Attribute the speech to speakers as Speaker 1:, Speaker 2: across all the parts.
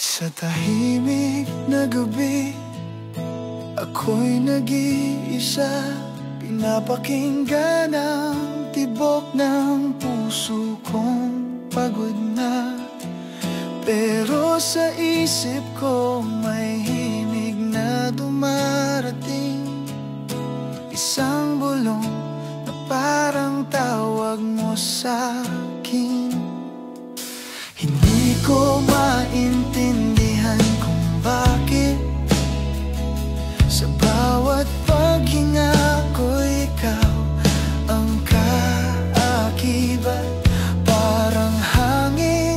Speaker 1: Sa tahimik na gabi, ako'y nag-iisa. Pinapakinggan ang tibok ng puso kong pagod na. Pero sa isip ko may himig na dumarating. Isang bulong na parang tawag mo sa'kin. Hindi ko maintindihan kung bakit sa bawat paghinga ko ikaw ang kaakibat. Parang hangin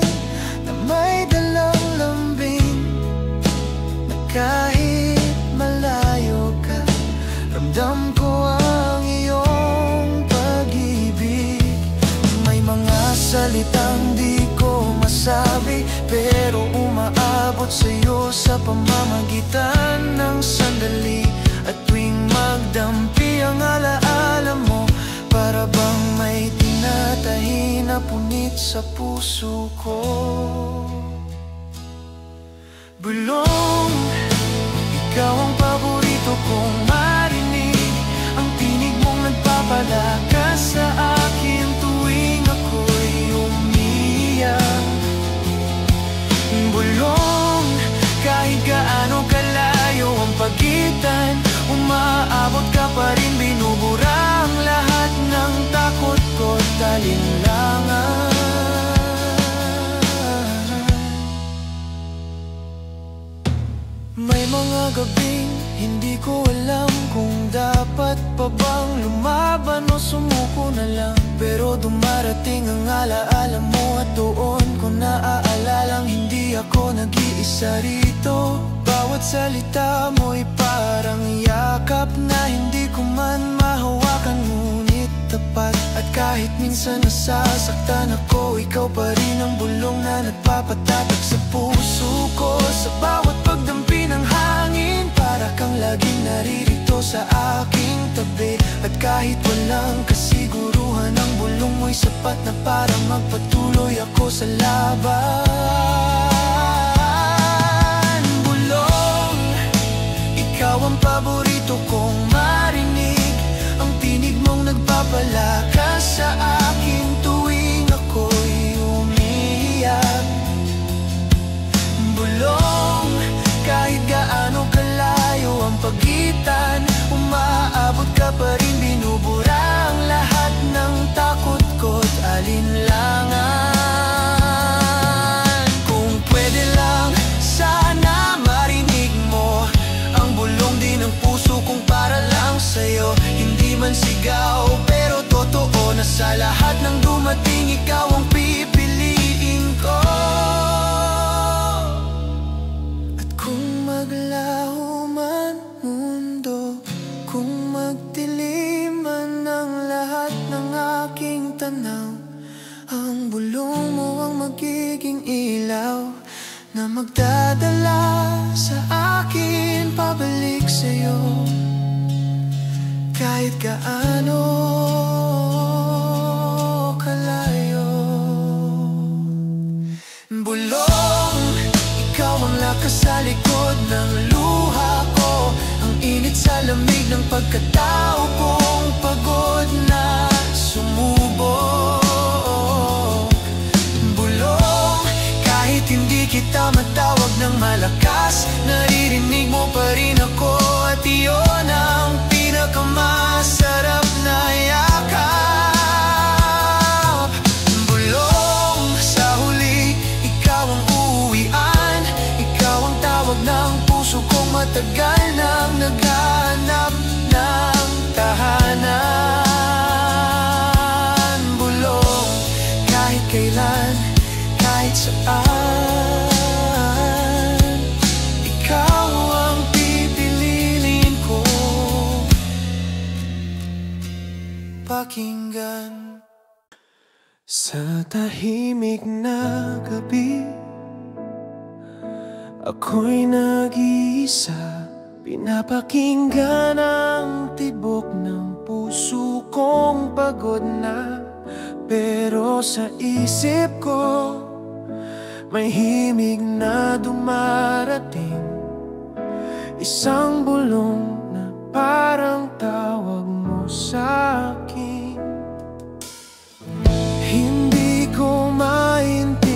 Speaker 1: na may dalang lambing, na kahit malayo ka, ramdam ko ang iyong pag-ibig. May mga salitang di ko masabi, pero umaabot sa'yo sa pamamagitan ng sandali. At tuwing magdampi ang alaala mo, para bang may tinatahi na punit sa puso ko. Bulong, ikaw ang paborito kong marinig. Ang tinig mong nagpapalakas sa akin tuwing ako'y umiiyak. Bulong, kahit gaano kalayo ang pagitan, umaabot ka pa rin. Binubura ang lahat ng takot ko't alinlangan. May mga gabing hindi ko alam kung dapat pa bang lumaban o sumuko na lang. Pero dumarating ang alaala mo, at doon ko naaalalang hindi ako nag-iisa rito. Bawat salita mo'y parang yakap na hindi ko man mahawakan, ngunit tapat. At kahit minsan nasasaktan ako, ikaw pa rin ang bulong na nagpapatatag sa puso ko. Sa bawat pagdampi ng hangin, para kang laging naririto sa aking tabi. At kahit walang kasiguruhan, ang bulong mo'y sapat na para magpatuloy ako sa laban. Bulong, ikaw ang paborito kong marinig. Ang tinig mong nagpapalakas sa akin tuwing ako'y umiiyak. Bulong, kahit gaano kalayo ang pagitan, umaabot ka pa rin. Binubura ang lahat ng takot ko't alinlangan. Kung pwede lang, sana marinig mo ang bulong din ng puso kong para lang sa'yo. Hindi man sigaw, pero totoo na sa lahat ng dumating, ikaw ang pipiliin ko. At kung maglaho man mundo, kung magdilim man ang lahat ng aking tanaw, ang bulong mo ang magiging ilaw na magdadala sa akin pabalik sa'yo. Kahit gaano kalayo. Bulong, ikaw ang lakas sa likod ng luha ko, ang init sa lamig ng pagkatao kong pagod na sumubok. Bulong, kahit hindi kita matawag ng malakas, naririnig mo pa rin ako. At iyon ang pinakamasarap na yakap. Bulong, sa huli, ikaw ang uuwian. Ikaw ang tawag ng puso kong matagal nang naghahanap ng tahanan. Bulong, kahit kailan, kahit saan, ikaw ang pipiliin ko pakinggan. Sa tahimik na gabi, ako'y nag-iisa. Pinapakinggan ang tibok ng puso kong pagod na. Pero sa isip ko may himig na dumarating, isang bulong na parang tawag mo sa'kin. Hindi ko maintindihan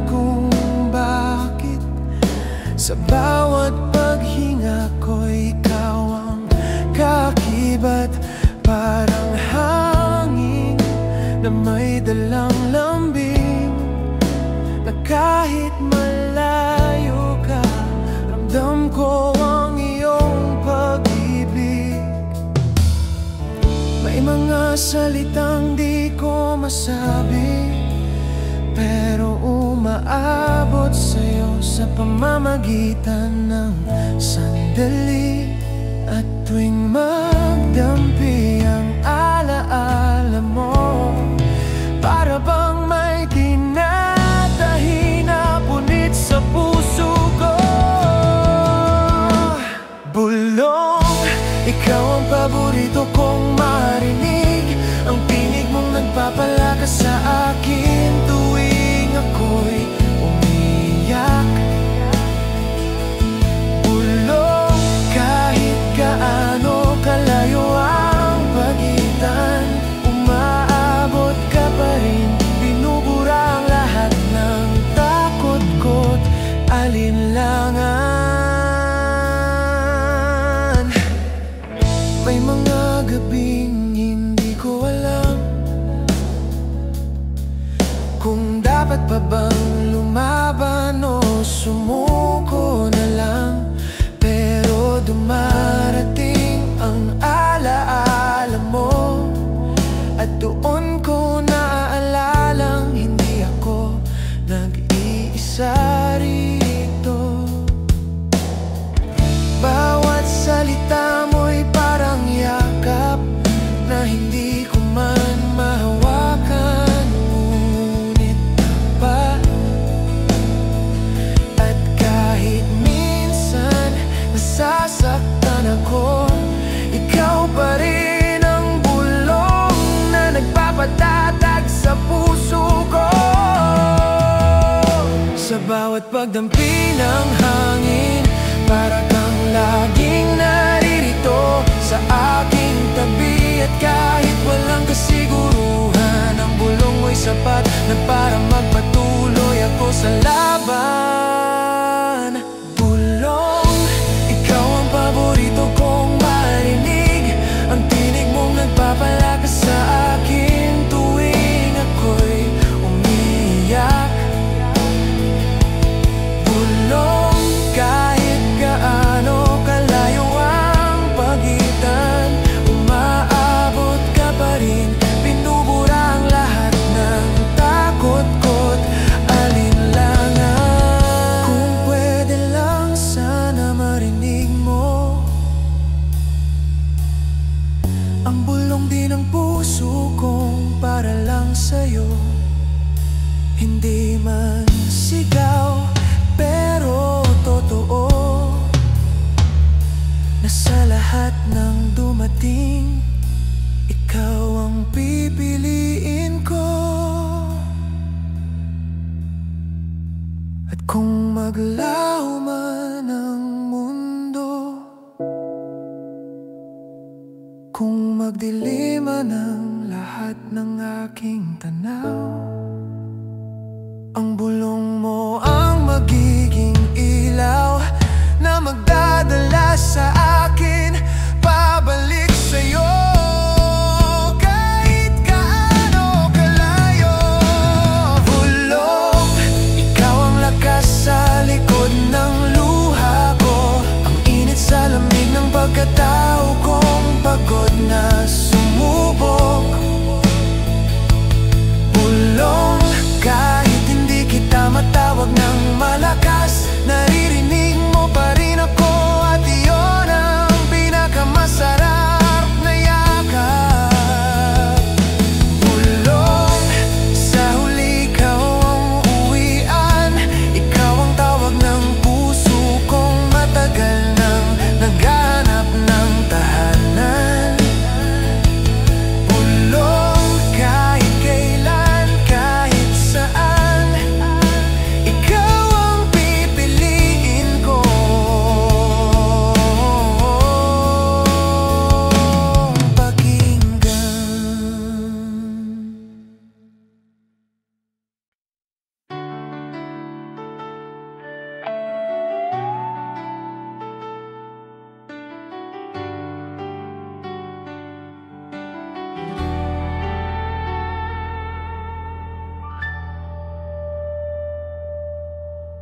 Speaker 1: kung bakit sa bawat paghinga ko'y ikaw ang kakibat. Parang hangin na may dalang lambing, na kahit malayo ka, ramdam ko ang iyong pag-ibig. May mga salitang di ko masabi, pero umaabot sa'yo sa pamamagitan ng sandali. At tuwing magdampi ang alaala mo, para bang may tinatahi na punit sa puso ko. Bulong, ikaw ang paborito kong marinig, ang tinig mong nagpapalakas sa akin tuwing ako'y umiyak. Bulong, kahit gaano kalayo ang pagitan, umaabot ka pa rin. Binubura ang lahat ng takot ko't alinlangan. May mga gabing hindi ko alam kung dapat pa bang lumaban o sumuko na lang, pero dumarating ang alaala mo, at doon ko naalalang hindi ako nag-iisa rito. Bawat salita mo'y parang yakap na hindi ko man mahawakan, ngunit tapat. At kahit minsan nasasaktan ako, ikaw pa rin ang bulong na nagpapatatag sa puso ko. Sa bawat pagdampi ng hangin, para kang laging naririto sa aking tabi. At kahit walang kasiguruhan, ang bulong mo'y sapat na para magpatuloy ako sa laban. Bulong, ikaw ang paborito kong marinig, ang tinig mong nagpapalakas sa akin tuwing ako'y umiiyak. Bulong, kahit gaano kalayo ang pagitan, umaabot ka pa rin. Binubura ang lahat ng takot ko't alinlangan. Kung pwede lang sana marinig mo ang bulong din ng puso kong para lang sa'yo. Hindi man sigaw, pero totoo na sa lahat ng dumating, ikaw ang pipiliin ko. At kung maglaho man ang mundo, kung magdilim man ang lahat ng aking tanaw, ang bulong mo ang magiging ilaw na magdadala sa akin pabalik sa'yo. Kahit gaano kalayo, bulong, ikaw ang lakas sa likod ng luha ko, ang init sa lamig ng pagkatao kong pagod na sumubok. Bulong,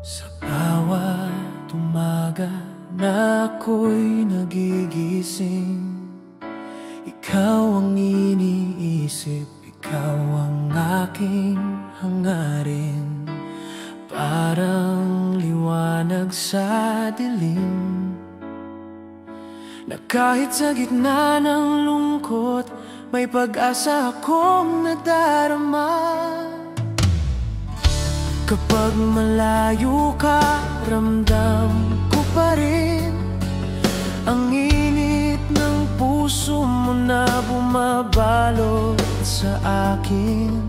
Speaker 1: Sa bawat umaga na ako'y nagigising, ikaw ang iniisip, ikaw ang aking hangarin. Parang liwanag sa dilim, na kahit sa gitna ng lungkot, may pag-asa akong nadarama. Kapag malayo ka, ramdam ko pa rin ang init ng puso mo na bumabalot sa akin.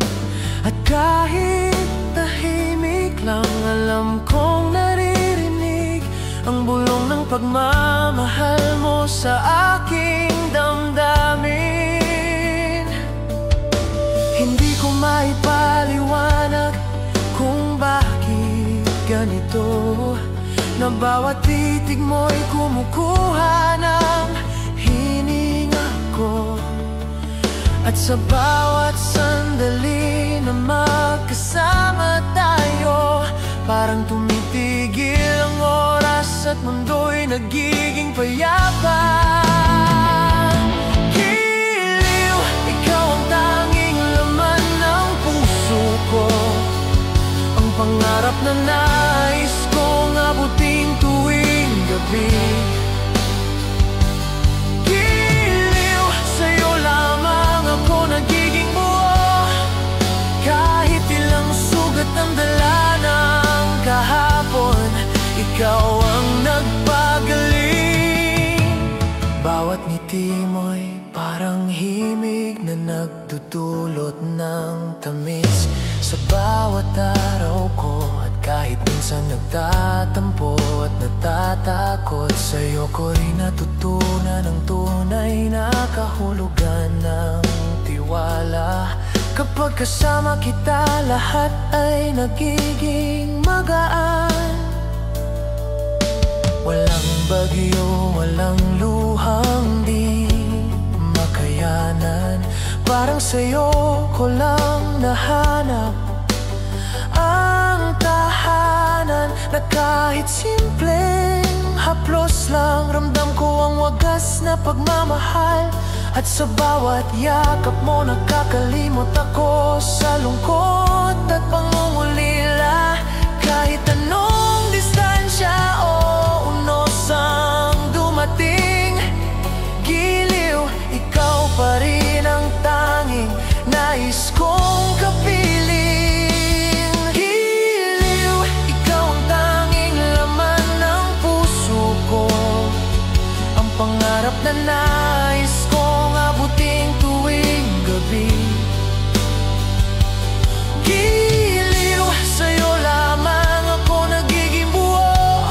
Speaker 1: At kahit tahimik lang, alam kong naririnig ang bulong ng pagmamahal mo sa aking damdamin. Hindi ko maipaliwanag kung bakit ganito, na bawat titig mo'y kumukuha ng hininga ko. At sa bawat sandali na magkasama tayo, parang tumitigil ang oras at mundo'y nagiging payapa. Giliw, ikaw ang tanging laman ng puso ko, ang pangarap na nais kong abutin tuwing gabi. Giliw, sa'yo lamang ako nagiging buo, kahit ilang sugat ang dala ng kahapon, ikaw ang nagpagaling. Bawat ngiti mo'y parang himig na nagdudulot ng tamis sa bawat araw ko. At kahit minsan nagtatampo at natatakot, sa'yo ko rin natutunan ang tunay na kahulugan ng tiwala. Kapag kasama kita, lahat ay nagiging magaan. Walang bagyo, walang luhang di makayanan. Parang sa'yo ko lang nahanap ang tahanan, na kahit simpleng haplos lang, ramdam ko ang wagas na pagmamahal. At sa bawat yakap mo, nakakalimot ako sa lungkot at pangungulila. Kahit anong distansya o unos ang dumating, giliw, ikaw pa rin ang tanging nais kong kapiling. Giliw, ikaw ang tanging laman ng puso ko, ang pangarap na nais kong abutin tuwing gabi. Giliw, sa'yo lamang ako nagiging buo,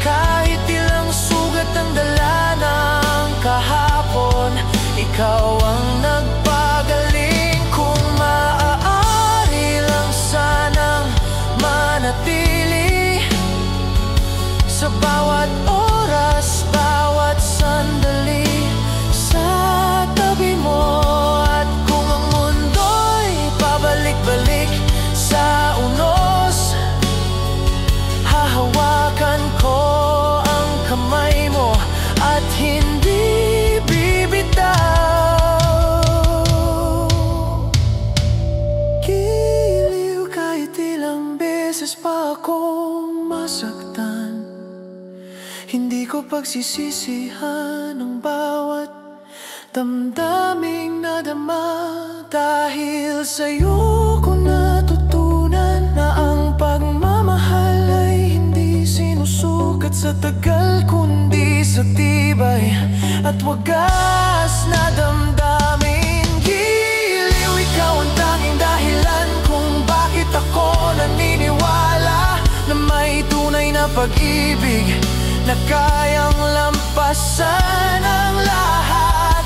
Speaker 1: kahit ilang sugat ang dala ng kahapon, ikaw ang nagpagaling. Kung maaari lang sanang manatili sa bawat oras, bawat sandali sa tabi mo. At kung ang mundo'y pabalik-balik sa unos, hahawakan ko ang kamay mo at hindi bibitaw. Giliw, kahit ilang beses pa akong masaktan, hindi ko pagsisisihan ang bawat damdaming nadama. Dahil sa'yo ko natutunan na ang pagmamahal ay hindi sinusukat sa tagal, kundi sa tibay at wagas na damdamin. Giliw, ikaw ang tanging dahilan kung bakit ako naniniwala na may tunay na pag-ibig na kayang lampasan ang lahat.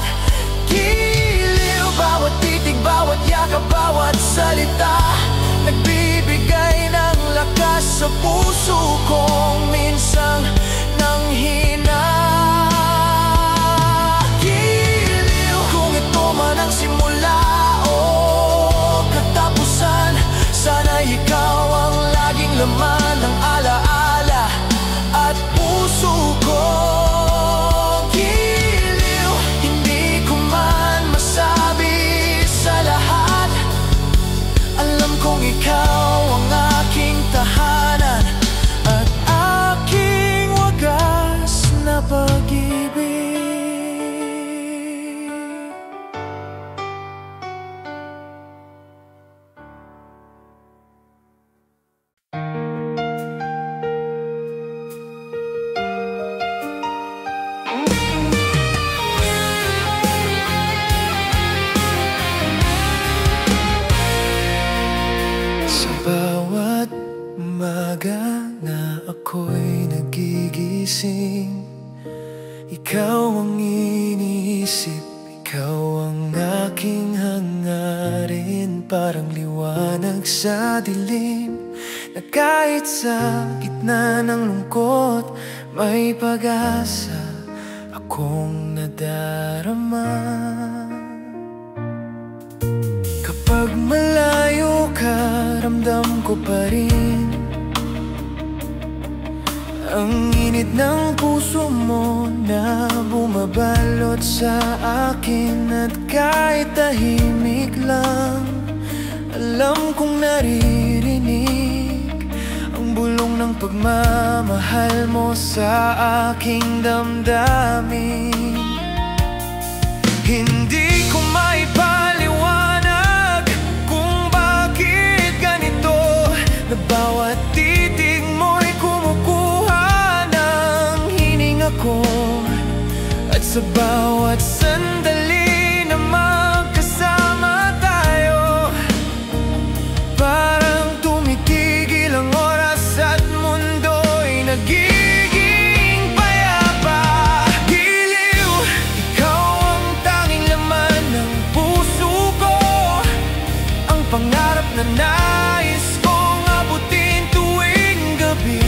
Speaker 1: Giliw, bawat titig, bawat yakap, bawat salita, nagbibigay ng lakas sa puso kong minsang nanghina. Giliw, kung ito man ang simula o katapusan, sana ikaw ang laging laman ng umaga na ako'y nagigising, ikaw ang iniisip, ikaw ang aking hangarin. Parang liwanag sa dilim, na kahit sa gitna ng lungkot, may pag-asa akong nadarama. Kapag malayo ka, ramdam ko pa rin ang init ng puso mo na bumabalot sa akin. At kahit tahimik lang, alam kong naririnig ang bulong ng pagmamahal mo sa aking damdamin. Hindi ko maipaliwanag kung bakit ganito, na bawat titig mo'y kumukuha ng hininga ko. At sa bawat sandali na magkasama tayo, parang tumitigil ang oras at mundo'y nagiging payapa. Giliw, ikaw ang tanging laman ng puso ko, ang pangarap na nais kong abutin tuwing gabi.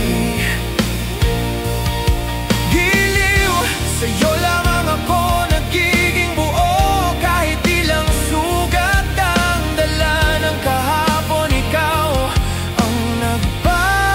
Speaker 1: Giliw, sa'yo lamang ako nagiging buo, kahit ilang sugat ang dala ng kahapon. Ikaw ang nagpagaling.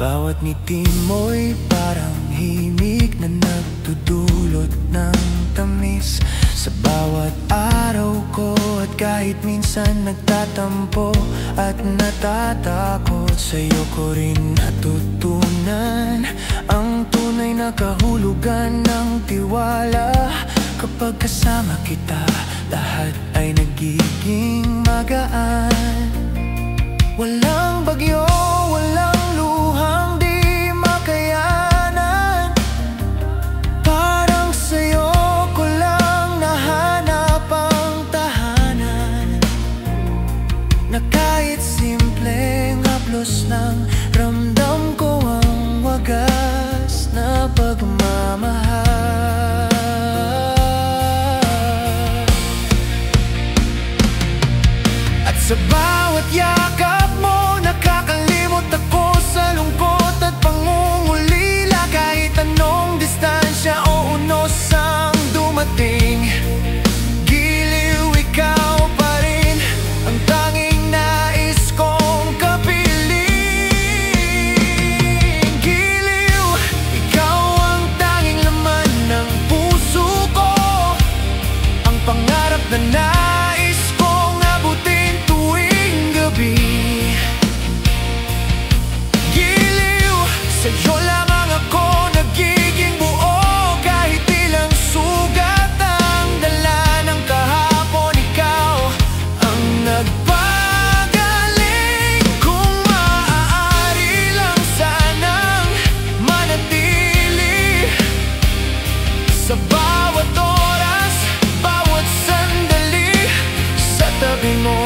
Speaker 1: Bawat ngiti mo'y parang himig na nagdudulot ng tamis sa bawat araw ko. At kahit minsan nagtatampo at natatakot, sa'yo ko rin natutunan ang tunay na kahulugan ng tiwala. Kapag kasama kita, lahat ay nagiging magaan. Walang bagyo, walang luhang di makayanan. Parang sa'yo ko lang nahanap ang tahanan, na kahit simpleng haplos ng ramdam ko ang wagas na pagmamahal. At sa bawat yakap mo, nakakalimot ako sa lungkot at pangungulila. Kahit anong distansya o unos ang dumating, giliw, ikaw pa rin ang tanging nais kong kapiling. Giliw, ikaw ang tanging laman ng puso ko, ang pangarap na nais kong abutin tuwing gabi. Giliw, sa'yo lamang ako nagiging buo, kahit ilang sugat ang dala ng kahapon. Ikaw ang nagpagaling. Kung maaari lang sanang manatili sa bawat oras, bawat sandali sa tabi mo.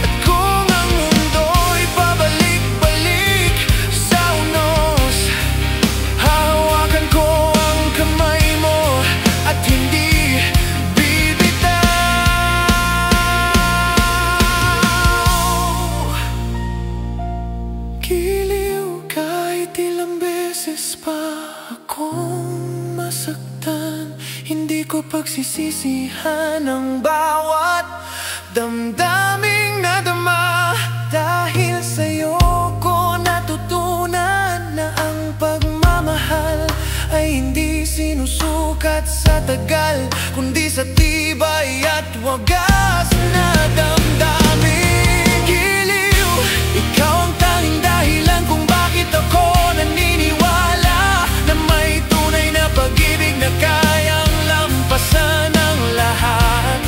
Speaker 1: At kung ang mundo'y pabalik-balik sa unos, hahawakan ko ang kamay mo at hindi bibitaw. Giliw, kahit ilang beses pa akong masaktan, hindi ko pagsisisihan ang bawat damdaming nadama. Dahil sa'yo ko natutunan na ang pagmamahal ay hindi sinusukat sa tagal, kundi sa tibay at wagas na damdamin. Giliw, ikaw ang tanging dahilan kung bakit ako naniniwala na may tunay na pag-ibig na kayang lampasan ang lahat.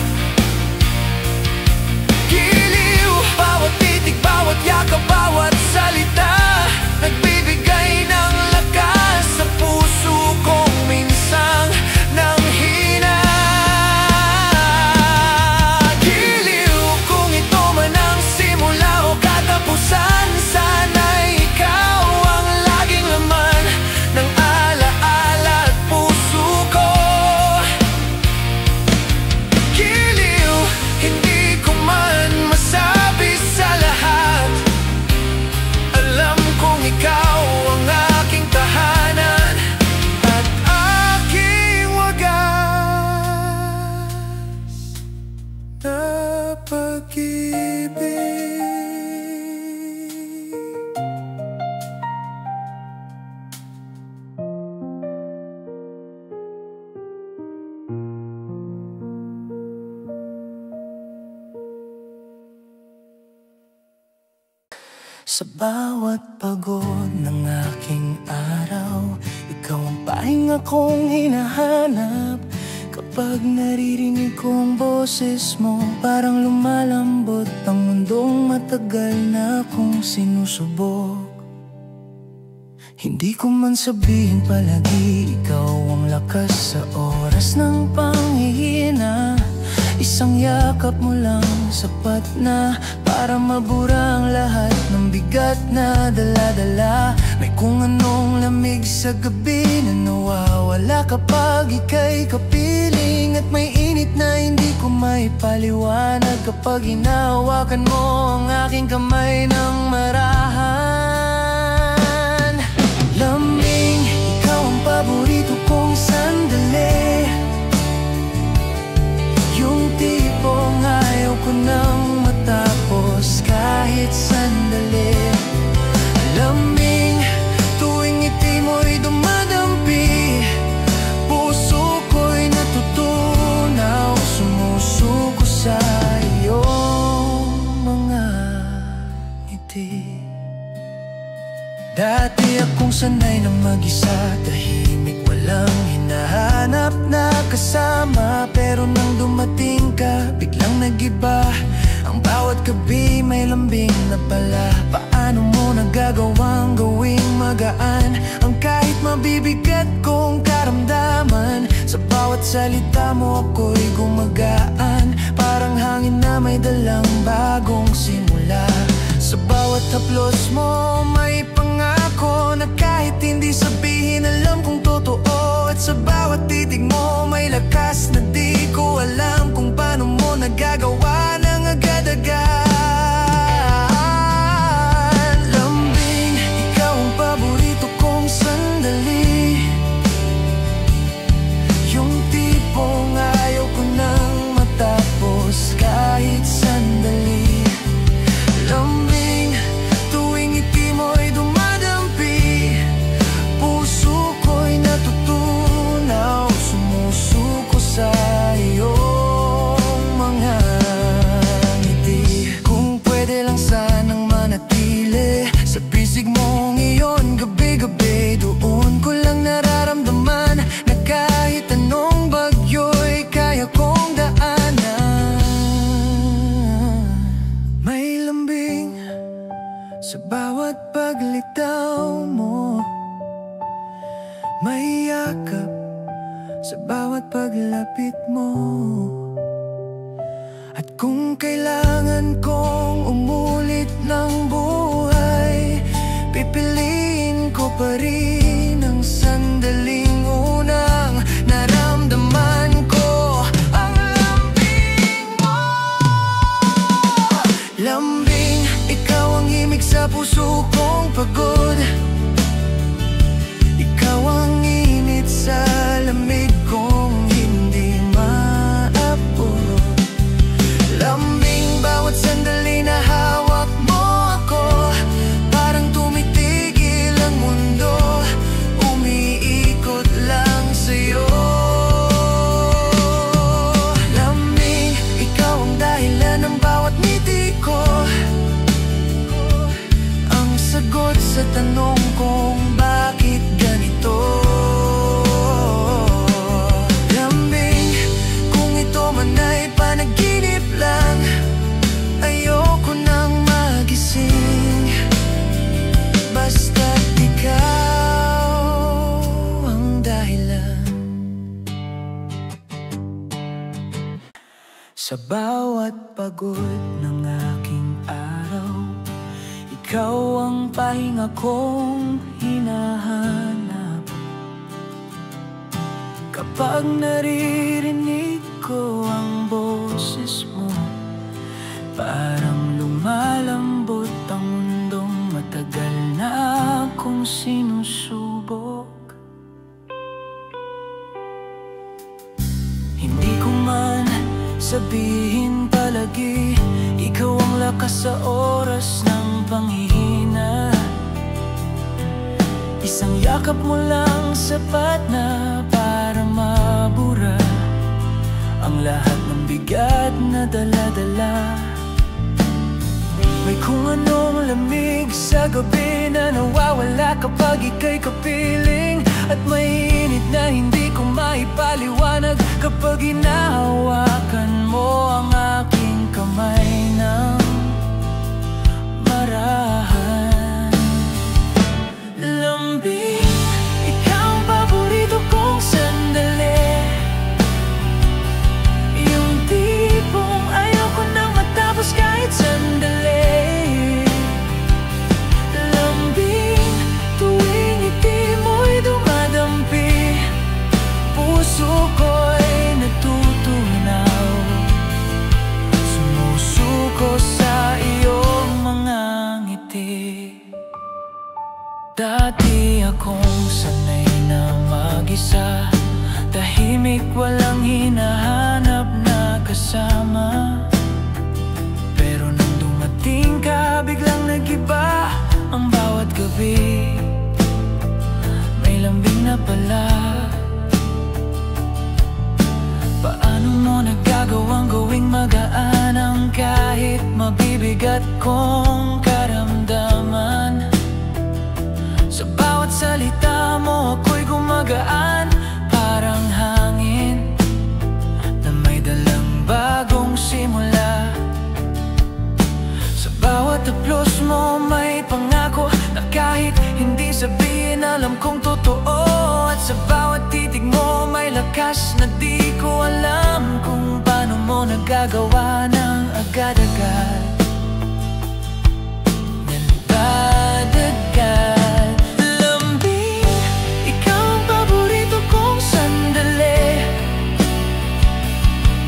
Speaker 1: Sa bawat pagod ng aking araw, ikaw ang pahinga kong hinahanap. Kapag naririnig kong boses mo, parang lumalambot ang mundong matagal na kong sinusubok. Hindi ko man sabihin palagi, ikaw ang lakas sa oras ng panghihina. Isang yakap mo lang sapat na para mabura ang lahat ng bigat na dala-dala. May kung anong lamig sa gabi na nawawala kapag ika'y kapiling. At may init na hindi ko maipaliwanag kapag hinahawakan mo ang aking kamay ng marahan. Lambing, ikaw ang paborito kong sandali. Yung tipong ayaw ko nang matapos kahit sandali. Lambing, tuwing ngiti mo'y dumadampi, puso ko'y natutunaw, sumusuko sa iyong mga ngiti. Dati akong sanay na mag-isa, tahimik, walang hinahanap na kasama. Pero nang dumating ka, biglang nag-iba. Ang bawat gabi may lambing na pala. Paano mo nagagawang gawing magaan ang kahit mabibigat kong karamdaman? Sa bawat salita mo ako'y gumagaan, parang hangin na may dalang bagong simula. Sa bawat haplos mo may pangako na kahit hindi sabihin alam kong totoo. At sa bawat titig mo may lakas na di ko alam kung paano mo nagagawa ng agad-agad. Lambing, ikaw ang paborito kong sandali. Yung tipong ayaw ko nang matapos kahit sandali. Lambing, tuwing ngiti mo'y dumadampi, puso ko'y natutunaw, sumusuko sa iyong mga ngiti. Kung pwede lang sanang manatili sa pisig mong iyon gabi-gabi, doon ko lang nararamdaman na kahit anong bagyo'y kaya kong daanan. May lambing sa bawat paglitaw mo, may yakap sa bawat paglapit mo. At kung kailangan kong umulit ng buhay, pipiliin ko pa rin ang sandaling unang naramdaman ko, ang lambing mo. Lambing, ikaw ang himig sa puso kong pagod. Ikaw ang init sa lamig kong hindi maabot. Lambing, bawat sandali na hawak mo ako, parang tumitigil ang mundo, umiikot lang sa'yo. Lambing, ikaw ang dahilan ng bawat ngiti ko, ang sagot sa tanong kung bakit ganito. Lambing, kung ito man ay panaginip lang, ayoko nang magising, basta't ikaw ang dahilan. Sa bawat pagod ng aking araw, ikaw ang pahinga kong hinahanap. Kapag naririnig ko ang boses mo, parang lumalambot ang mundong matagal na akong sinusubok. Hindi ko man sabihin palagi, ikaw ang lakas sa oras ng panghihina. Isang yakap mo lang sapat na para mabura ang lahat ng bigat na dala-dala. May kung anong lamig sa gabi na nawawala kapag ika'y kapiling. At mainit na hindi ko maipaliwanag kapag hinahawakan mo ang aking kamay ng marahan. Lambing, ikaw ang paborito kong sandali, yung tipong ayoko nang matapos kahit sandali. Lambing, tuwing ngiti mo'y dumadampi, puso ko'y natutunaw, sumusuko sa iyong mga ngiti. Dati akong sanay na mag-isa, tahimik, walang hinahanap na kasama. Pero nang dumating ka, biglang nag-iba ang bawat gabi. May lambing na pala. Paano mo nagagawang gawing magaan ang kahit mabibigat kong karamdaman? Sa bawat salita mo ako'y gumagaan, parang hangin na may dalang bagong simula. Sa bawat haplos mo may pangako na kahit hindi sabihin alam kong totoo. At sa bawat titig mo may lakas na di ko alam kung paano mo nagagawa ng agad-agad. Nagdadagal. Lambing, ikaw ang paborito kong sandali,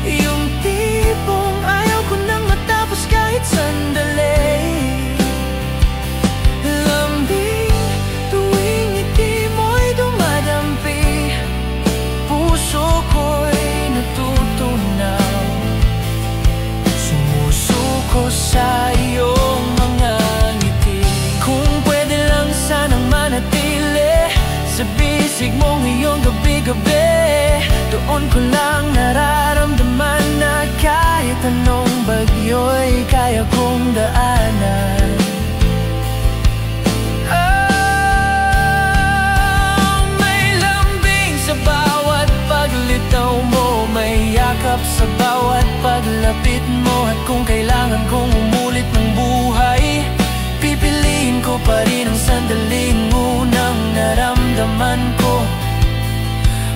Speaker 1: yung tipong ayaw ko nang matapos kahit sandali. Lambing, tuwing ngiti mo'y dumadampi, puso ko'y natutunaw, sumusuko sa iyong mga ngiti. Kung pwede lang sanang manatili sa bisig mong iyong gabi-gabi, doon ko lang nararamdaman na kahit anong bagyo'y kaya kong daanan. May lambing sa bawat paglitaw mo, may yakap sa bawat paglapit mo. At kung kailangan kong umulit ng buhay, pipiliin ko pa rin ang sandaling unang naramdaman ko,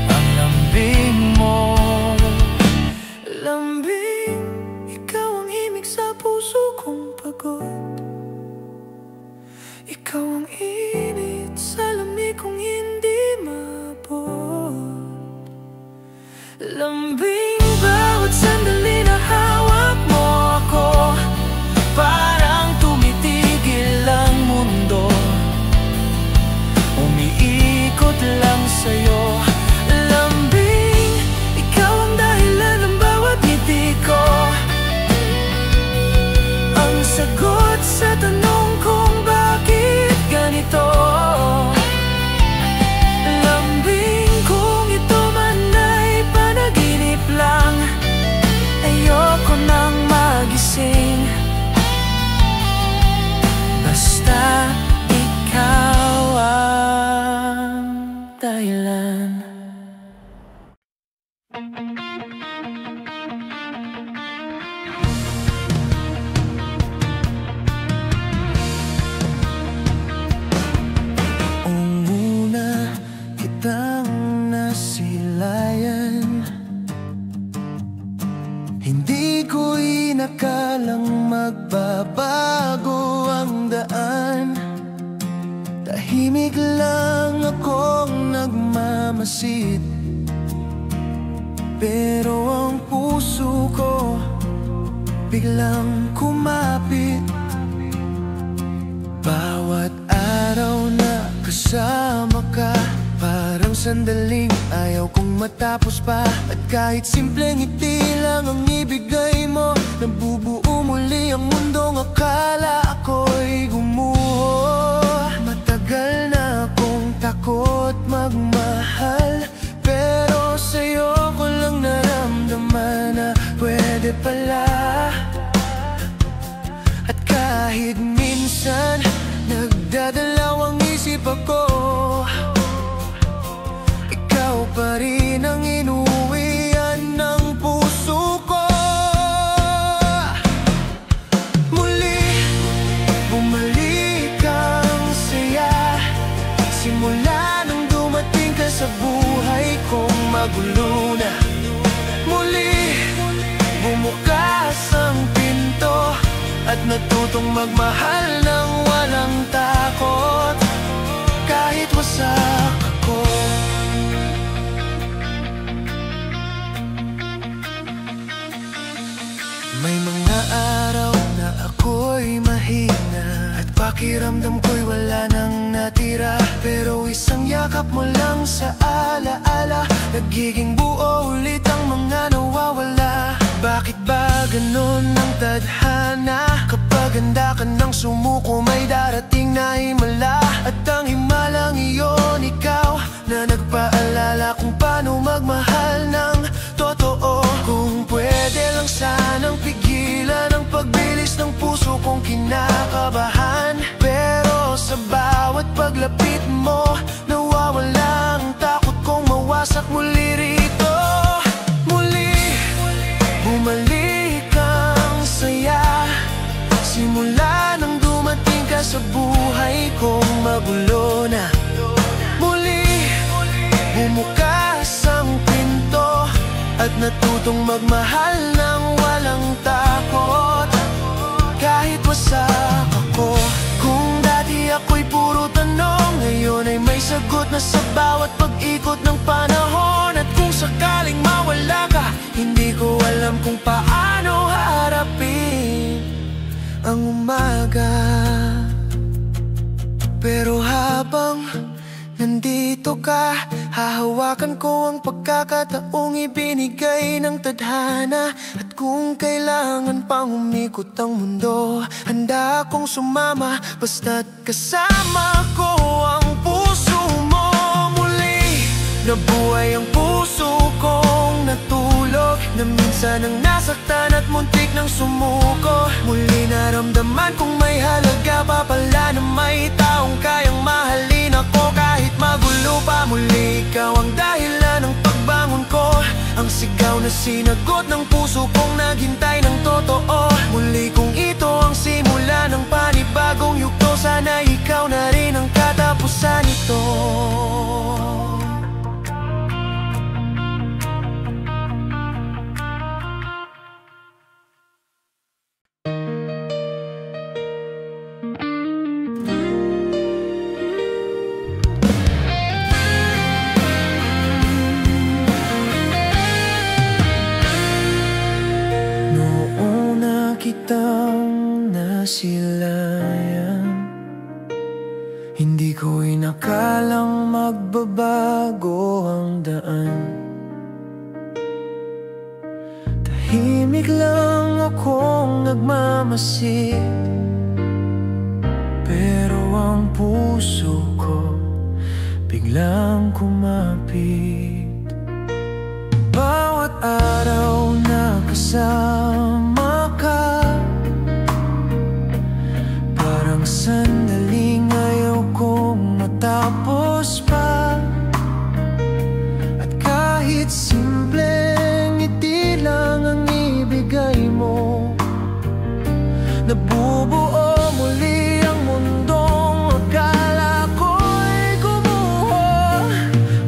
Speaker 1: ang lambing mo. Lambing, ikaw ang himig sa puso kong pagod, ikaw ang init sa lamig kong hindi maabot. Lambing, bawat sandali na hawak mo ako, parang tumitigil ang mundo, umiikot lang sa'yo. Lambing, ikaw ang dahilan ng bawat ngiti ko, ang sagot sa tanong kung bakit ganito. Lambing, kung ito man ay panaginip lang, ayoko nang magising, basta ikaw ang dahilan. Una kitang nasilayan, hindi ko inakalang magbabago ang daan. Tahimik lang akong nagmamasid, pero ang puso ko biglang kumapit. Bawat araw na kasama ka, parang sandaling ayaw kong matapos pa. At kahit simpleng ngiti lang ang ibigay mo, nabubuo muli ang mundong akala ako'y gumuho. Matagal na akong takot magmahal, pero sa'yo ko lang naramdaman na pwede pala. At kahit minsan minsan nagdadalawang isip ako. Ikaw pa rin ang inuwian ng puso ko. Muli bumalik ang saya, simula nang dumating ka sa buhay kong magulo na. Muli bumukas ang pinto at natutong magmahal ng walang takot, kahit wasak ako. May mga araw na ako'y mahina at pakiramdam ko'y wala nang natira, pero isang yakap mo lang sa alaala, nagiging buo ulit ang mga nawawala. Bakit ba ganun ang tadhana? Kapag handa ka nang sumuko, may darating na himala, at ang himalang iyon ikaw, na nagpaalala kung paano magmahal ng totoo. Kung pwede lang sanang pigilan ang pagbilis ng puso kong kinakabahan, pero sa bawat paglapit mo, nawawala ang takot kong mawasak muli rito. Muli bumalik ang saya, simula nang dumating ka sa buhay kong magulo na. Muli bumukas ang pinto at natutong magmahal ng walang takot, kahit wasak ako. Kung dati ako'y puro tanong, ngayon ay may sagot na sa bawat pag-ikot ng panahon. At kung sakaling mawala ka, hindi ko alam kung paano harapin ang umaga. Pero habang nandito ka, hahawakan ko ang pagkakataong ibinigay ng tadhana. At kung kailangan pang umikot ang mundo, handa akong sumama, basta't kasama ko ang puso mo. Muli nabuhay ang puso kong natulog, na minsan ang nasaktan at muntik ng sumuko. Muli naramdaman kong may halaga pa pala, na may taong kayang mahalin ako kahit magulo pa. Muli ikaw ang dahilan ng pagbangon ko, ang sigaw na sinagot ng puso kong naghintay ng totoo. Muli kung ito ang simula ng panibagong yugto, sana ikaw na rin ang katapusan nito. Kitang nasilayan, hindi ko inakalang magbabago ang daan. Tahimik lang akong nagmamasid, pero ang puso ko biglang kumapit. Bawat araw na kasama ka, parang sandaling ayaw kong matapos pa. At kahit simpleng ngiti lang ang ibigay mo, nabubuo muli ang mundong akala ko'y gumuho.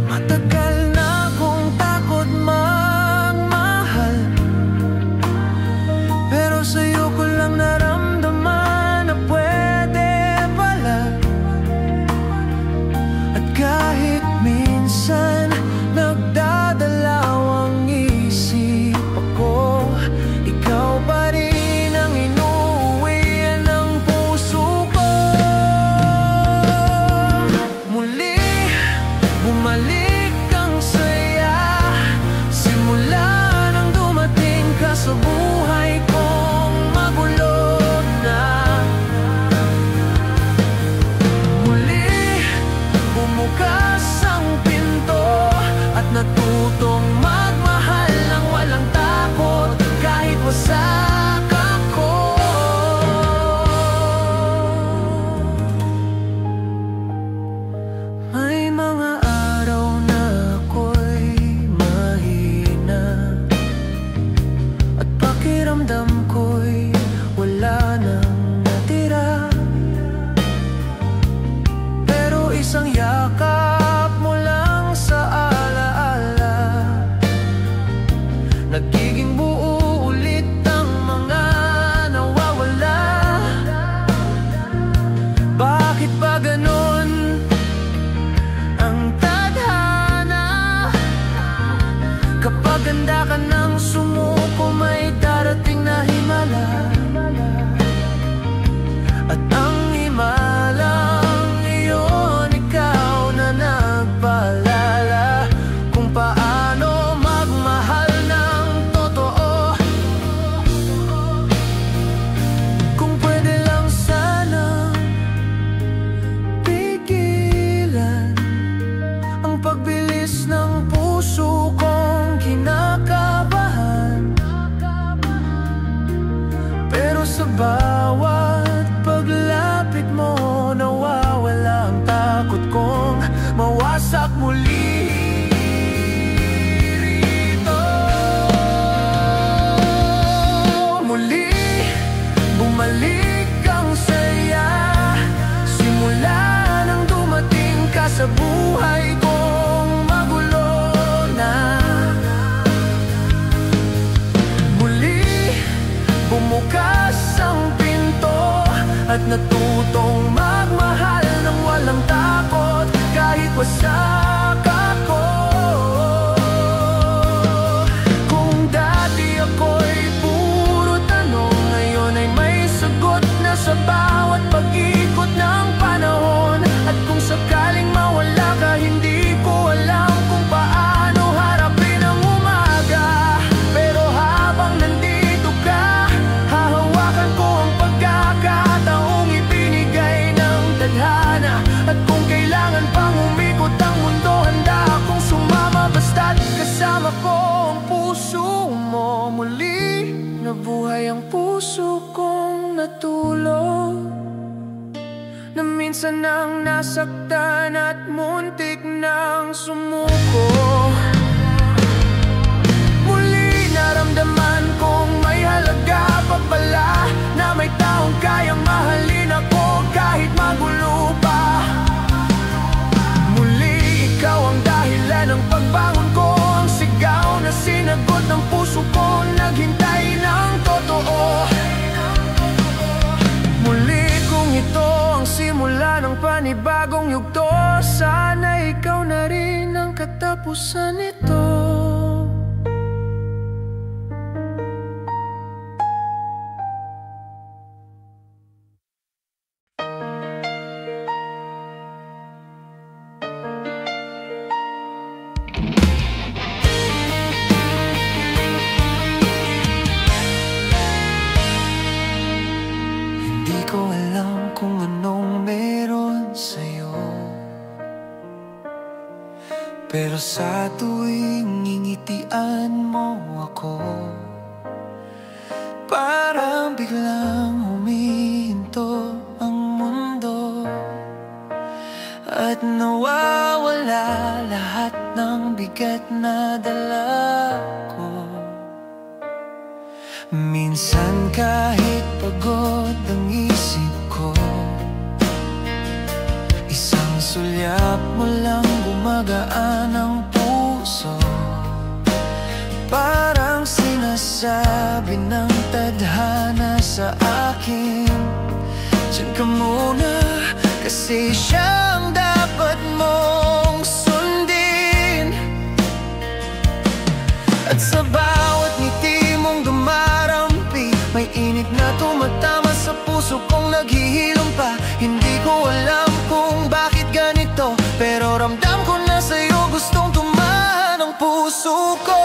Speaker 1: Matagal na akong takot magmahal, pero sa'yo ko lang naramdaman na pwede pala. At kahit minsan nagdadalawang isip ako, ikaw pa rin ang inuwian At ang himalang iyon, ikaw na nagpaalala kung paano magmahal ng totoo. Kung pwede lang sana pigilan ang pagbilis ng puso kong kinakabahan, pero sa bawat paglapit mo, nawawala ang takot kong mawasak muli rito. Muli, bumalik ang saya, simula nang dumating ka sa buhay kong magulo na. Muli, bumukas ang pinto at natutong magmahal ng walang takot kahit wasak ako. Kung dati ako'y puro tanong, ngayon ay may sagot na sa bawat pag-ikot ng panahon. At kung sakaling mawala ka, hindi ko alam kung paano harapin ang umaga. Pero habang nandito ka, hahawakan ko ang pagkakataong ibinigay ng tadhana. At kung kailangan pang umikot ang mundo, handa akong sumama basta't kasama ko ang puso mo. Muli nabuhay ang puso kong natulog, na minsan nang nasaktan at muntik nang sumuko. Muli naramdaman kong may halaga pa pala, na may taong kayang mahalin ako kahit magulo pa. Muli ikaw ang dahilan ng pagbangon ko, ang sigaw na sinagot ng puso ko, naghintay ng totoo. Muli kung ito ang simula ng panibagong yugto, sana ikaw na rin ang katapusan nito. Hindi ko alam kung anong meron sa'yo, pero sa tuwing ngingitian mo ako, parang biglang humihinto ang mundo at nawawala lahat ng bigat na dala ko. Minsan kahit pagod ang isip ko, isang sulyap mo lang gumagaan ang puso. Parang sinasabi ng tadhana sa akin, diyan ka muna kasi siyang dapat mong sundin. At sa bawat ngiti mong dumarampi, may init na tumatama sa puso kong naghihilom pa. Hindi ko alam kung bakit ganito, pero ramdam ko na sa'yo gustong tumahan ang puso ko.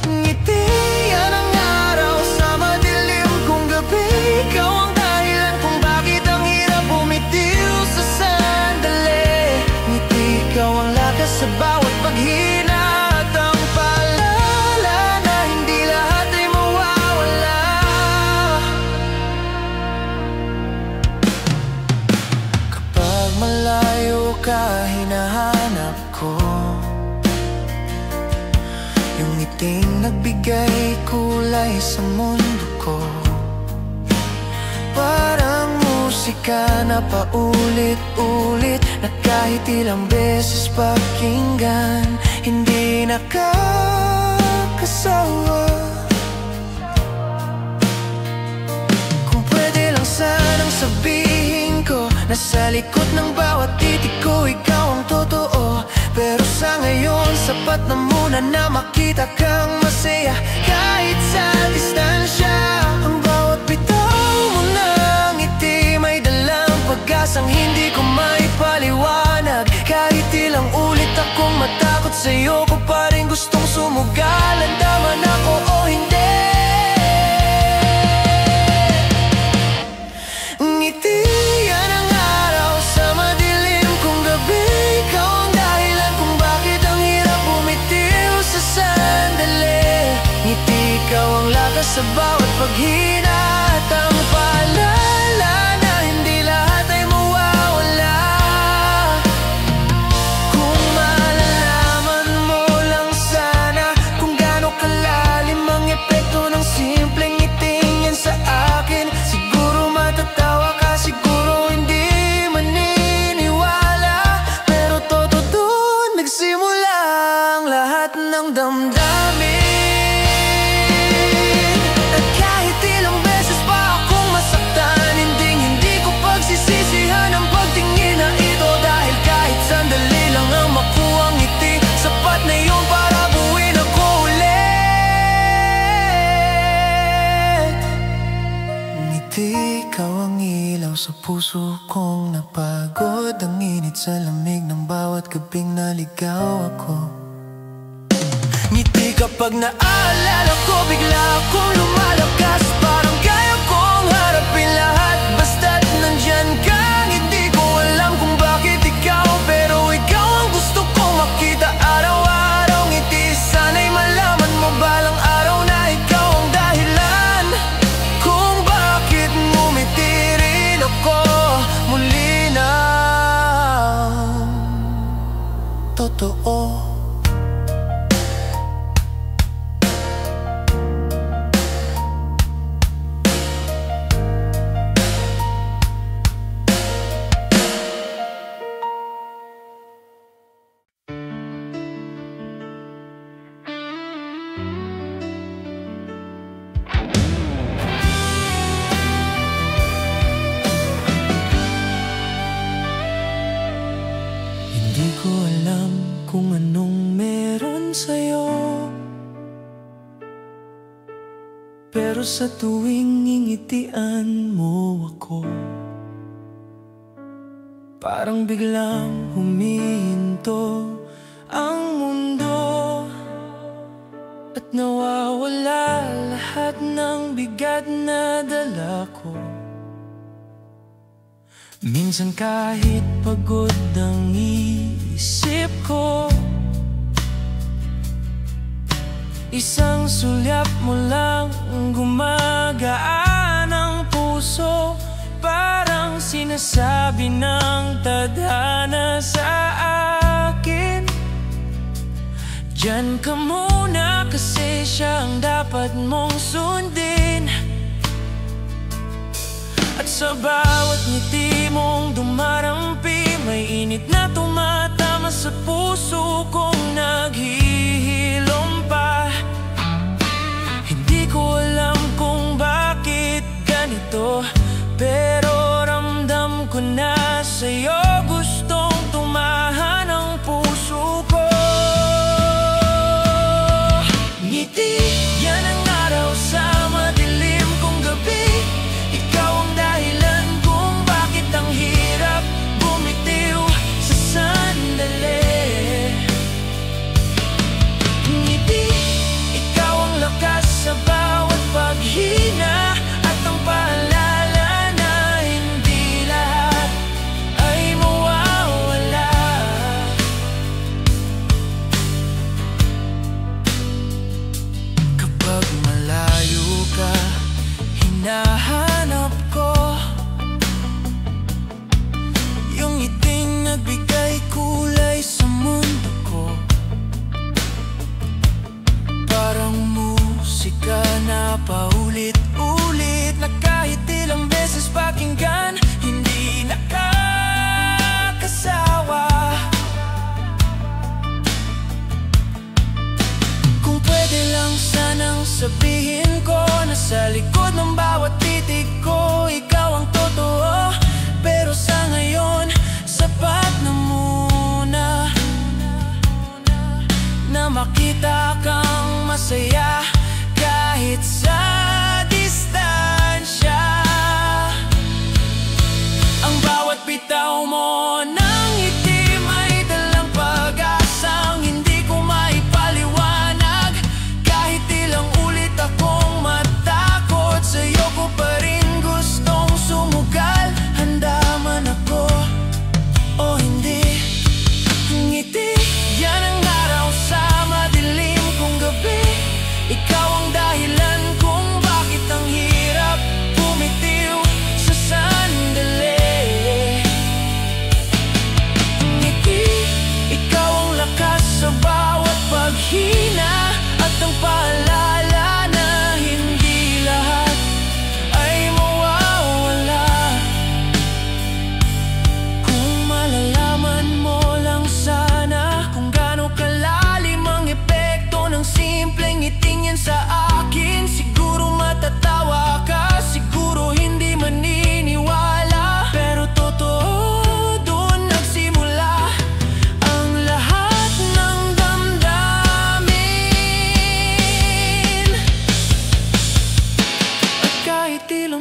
Speaker 1: Ngiti yan ang araw sa madilim kong gabi, ikaw ang dahilan kung bakit ang hirap bumitiw sa sandali. Ngiti ikaw ang lakas sa bawat paghina, at ang paalala na hindi lahat ay mawawala. Kapag malayo ka, hinahanap ko yung ngiting nagbigay kulay sa mundo ko. Parang musika na paulit-ulit, na kahit ilang beses pakinggan, hindi nakakasawa. Kung pwede lang sanang sabihin ko na sa likod ng bawat titik ko ikaw ang totoo, pero sa ngayon sapat na muna na makita kang masaya kahit sa distansya. Ang bawat bitaw mahina at ang paalala na hindi lahat ay mawawala. Kung malalaman mo lang sana kung gaano kalalim ang epekto ng simpleng ngiting yan sa akin, siguro matatawa ka, siguro hindi maniniwala, pero totoo doon nagsimula ang lahat ng damdamin. At kahit ilang beses pa akong masaktan, hindi ko pagsisisihan ang pagtingin na ito, dahil kahit sandali lang ang makuha ang ngiti, sapat na yun para buuin ako ulit. Ngiti, ikaw ang ilaw sa puso kong napagod, ang init sa lamig ng bawat gabing naligaw ako. Ngiti kapag naaalala ko, bigla akong lumalakas, parang kaya kong harapin lahat basta't nandyan ka. Hindi ko alam kung bakit ikaw, pero ikaw ang gusto kong makita araw-araw. Ngiti, sana'y malaman mo balang araw na ikaw ang dahilan kung bakit ngumiti rin ako muli ng totoo. Hindi ko alam kung anong meron sa'yo, pero sa tuwing ngingitian mo ako, parang biglang humihinto ang mundo at nawawala lahat ng bigat na dala ko. Minsan kahit pagod ang isip ko, isang sulyap mo lang gumagaan ang puso, parang sinasabi ng tadhana sa akin, diyan ka muna kasi siya ang dapat mong sundin. At sa bawat ngiti mong dumarampi, may init na tumatama sa puso kong naghihilom pa. Hindi ko alam kung bakit ganito, pero ramdam ko na sa'yo gustong tumahan ang puso ko. Ngiti, yan ang araw sa madilim kong gabi, ikaw ang dahilan kung bakit ang hirap bumitiw sa sandali.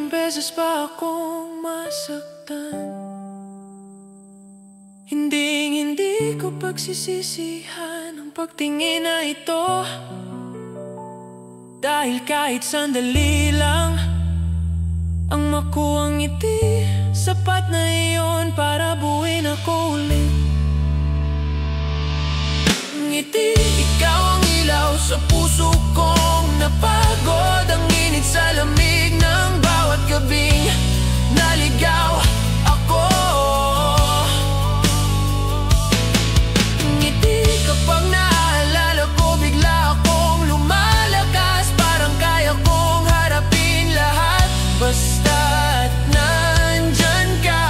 Speaker 1: ilang beses pa akong masaktan. Hindi ko pagsisisihan ang pagtingin na ito, dahil kahit sandali lang ang makuhang ngiti, sapat na iyon para buuin ako ulit. Ngiti, ikaw ang ilaw sa puso kong napagod, ang init sa lamig ng bawat gabing naligaw ako. Ngiti, kapag naaalala ko, bigla akong lumalakas, parang kaya kong harapin lahat, basta't nandyan ka.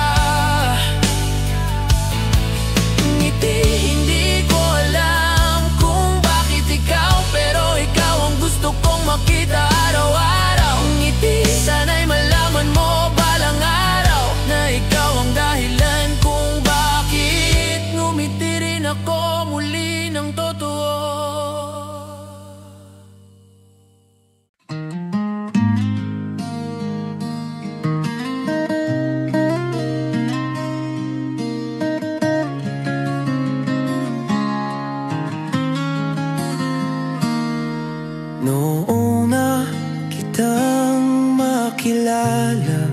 Speaker 1: Ngiti, hindi ko alam kung bakit ikaw, pero ikaw ang gusto kong makita araw-araw. Ngiti, sana'y malaman mo balang araw na ikaw ang dahilan kung bakit ngumiti rin ako muli ng totoo. Noong na kitang makilala,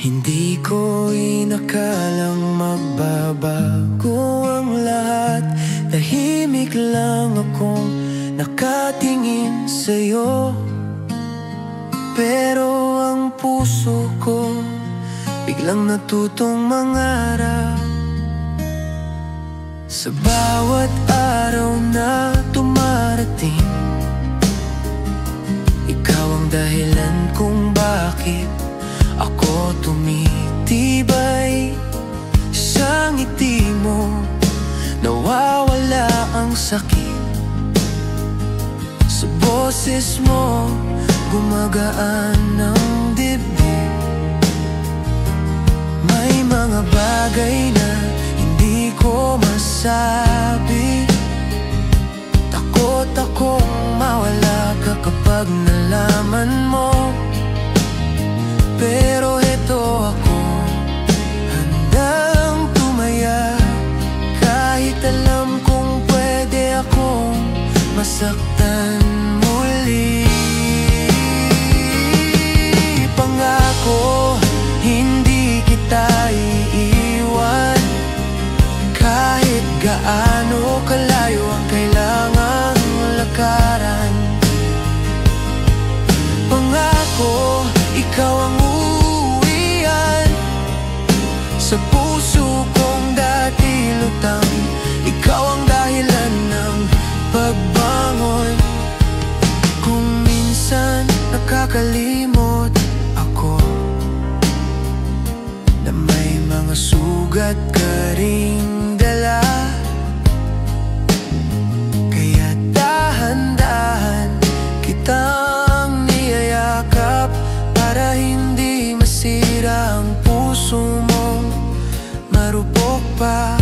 Speaker 1: hindi ko inakalang magbabago ang lahat. Tahimik lang akong nakatingin sa'yo, pero ang puso ko biglang natutong mangarap. Sa bawat araw na dumarating, ikaw ang dahilan kung bakit ako tumitibay. Sa ngiti mo nawawala ang sakit, sa boses mo gumagaan ang dibdib. May mga bagay na hindi ko masabi, takot akong mawala ka kapag nalaman mo. Pero heto ako, handang tumaya, kahit alam kong pwede akong masaktan muli. Pangako, hindi kita iiwan, kahit gaano kalayo ang kailangang lakaran. Pangako, ikaw ang uuwian sa puso kong dati lutang. Ikaw ang dahilan ng pagbangon kung minsan nakakalimot ako na may mga sugat ka ring dala. Kaya dahan-dahan kitang niyayakap para hindi masira ang puso mong marupok pa.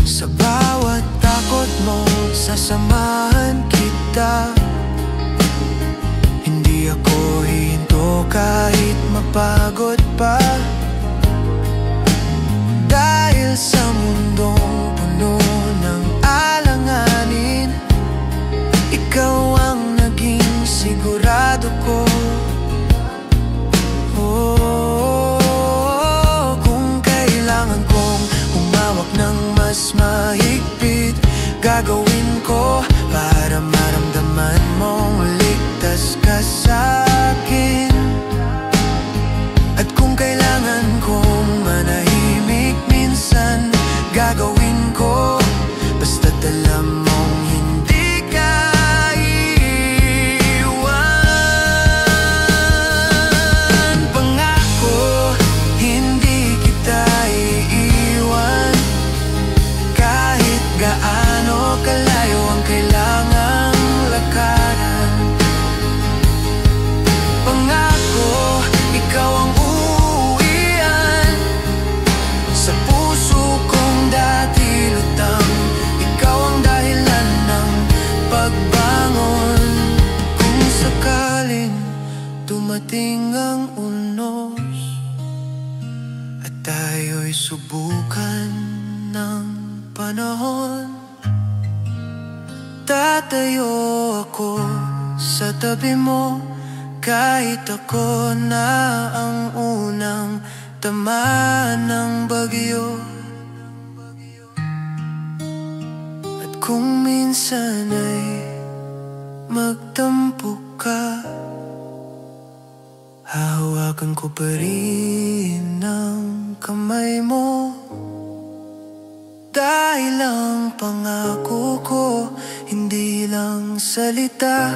Speaker 1: Sa bawat takot mo, sasamahan kita. Hindi ako hihinto kahit mapagod pa, dahil sa mundong puno ng alanganin, ikaw ang naging sigurado ko. Kung kailangan kong humawak ng mas mahigpit, gagawin ko para maramdaman mong ligtas ka sa'kin. At kung kailangan kong manahimik minsan, gagawin ko, basta't alam mong hindi ka iiwan. Pangako, hindi kita iiwan, kahit gaano kalayo ang kailangan. dumating ang unos at tayo'y subukan ng panahon. Tatayo ako sa tabi mo kahit ako na ang unang tamaan ng bagyo. At kung minsan ay magtampo ka, hahawakan ko pa rin ang kamay mo. Dahil ang pangako ko hindi lang salita,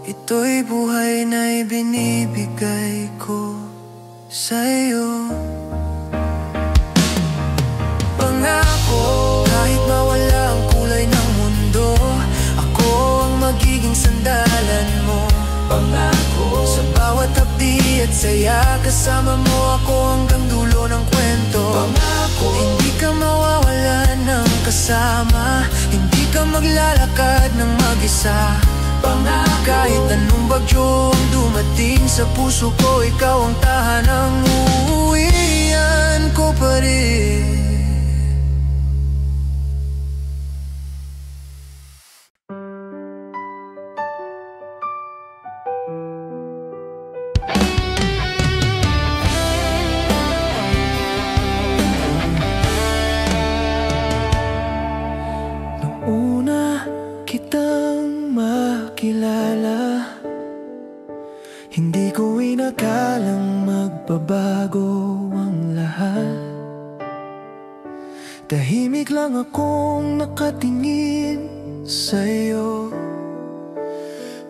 Speaker 1: ito'y buhay na ibinibigay ko sa'yo. Pangako, kahit mawala ang kulay ng mundo, ako ang magiging sandalan mo. Pangako, sa bawat hapdi at saya, kasama mo ako hanggang dulo ng kwento. Pangako, hindi ka mawawalan ng kasama, hindi ka maglalakad ng mag-isa. Pangako, kahit anong bagyo ang dumating sa puso ko, ikaw ang tahanang uuwian ko pa rin. Kitang makilala, hindi ko inakalang magbabago ang lahat. Tahimik lang akong nakatingin sa'yo,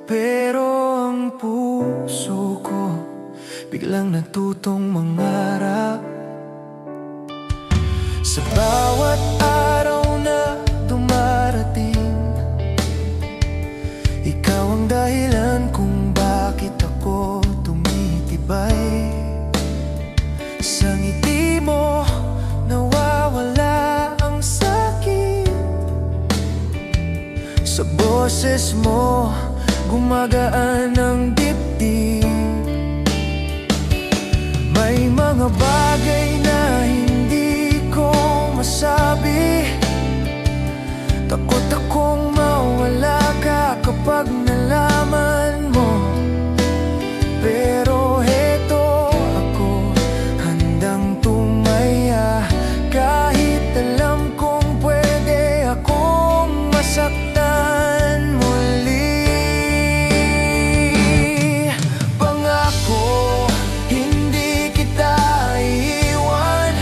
Speaker 1: pero ang puso ko biglang natutong mangarap. Sa bawat araw na dumarating, ikaw ang dahilan kung bakit ako tumitibay. Sa ngiti mo nawawala ang sakit, sa boses mo gumagaan ang dibdib. May mga bagay na hindi ko masabi, takot akong mawala ka kapag nalaman mo. Pero heto ako, handang tumaya, kahit alam kong pwede akong masaktan muli. Pangako, hindi kita iiwan,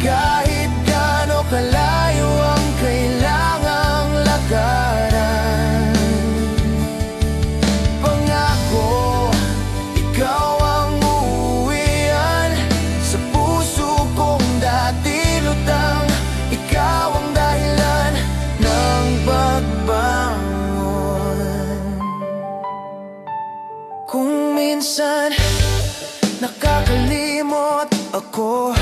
Speaker 1: kahit gaano kalayo ang kailangang lakaran. Pangako, ikaw ang uuwian sa puso kong dati lutang, ikaw ang dahilan ng pagbangon. Kung minsan nakakalimot ako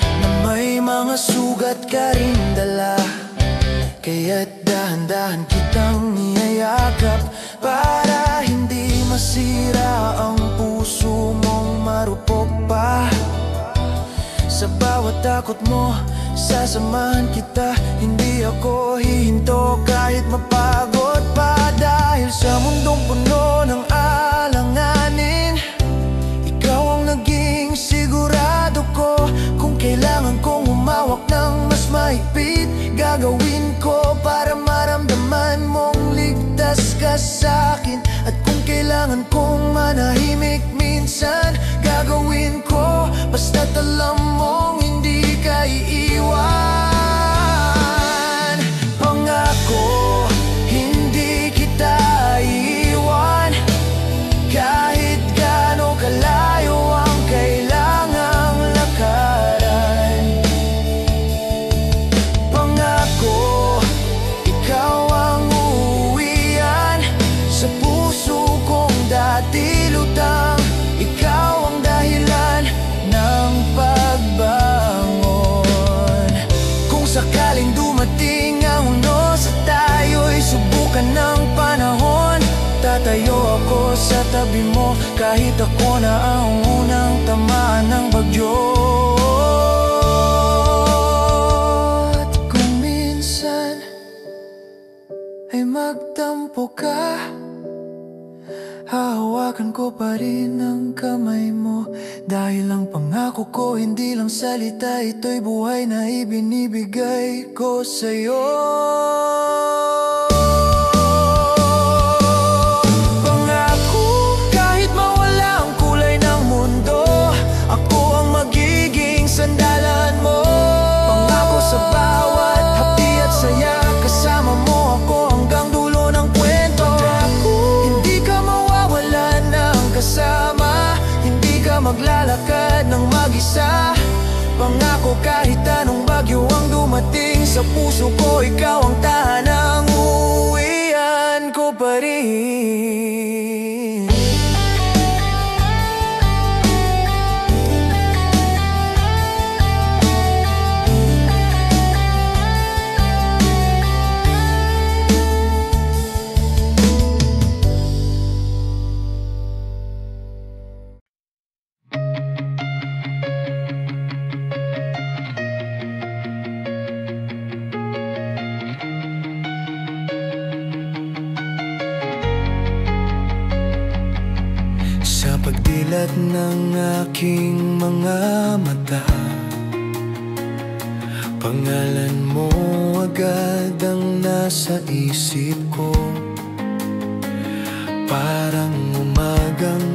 Speaker 1: na may mga sugat ka rin dala, kaya't dahan-dahan kitang niyayakap para hindi masira ang puso mong marupok pa. Sa bawat takot mo, sasamahan kita, hindi ako hihinto kahit mapagod pa. Dahil sa mundong puno ng alanganin, ikaw ang naging sigurado ko. Kung kailangan kong humawak ng mas mahigpit, gagawin ko para maramdaman mong ligtas ka sa'kin. At kung kailangan kong manahimik minsan, gagawin ko, basta't alam mong hindi ka iiwan. Pangako, hindi kita iiwan, kahit gaano kalayo ang kailangang lakaran. Pangako, ikaw ang uuwian sa puso kong dati lutang, ikaw ang dahilan ng pag ako sa tabi mo, kahit ako na ang unang tamaan ng bagyo. At kung minsan ay magtampo ka, hahawakan ko pa rin ang kamay mo. Dahil ang pangako ko hindi lang salita, ito'y buhay na ibinibigay ko sa'yo. Pangako, kahit mawala ang kulay ng mundo, ako ang magiging sandalan mo. Pangako sa bawat hapdi at saya, kasama mo ako hanggang dulo ng kwento. Hindi ka mawawalan ng kasama, hindi ka maglalakad ng mag-isa. Pangako kahit anong bagyo ang dumating sa puso ko, ikaw ang tahanang uuwian ko pa rin. Sa pagdilat ng aking mga mata, pangalan mo agad ang nasa isip ko. Parang umagang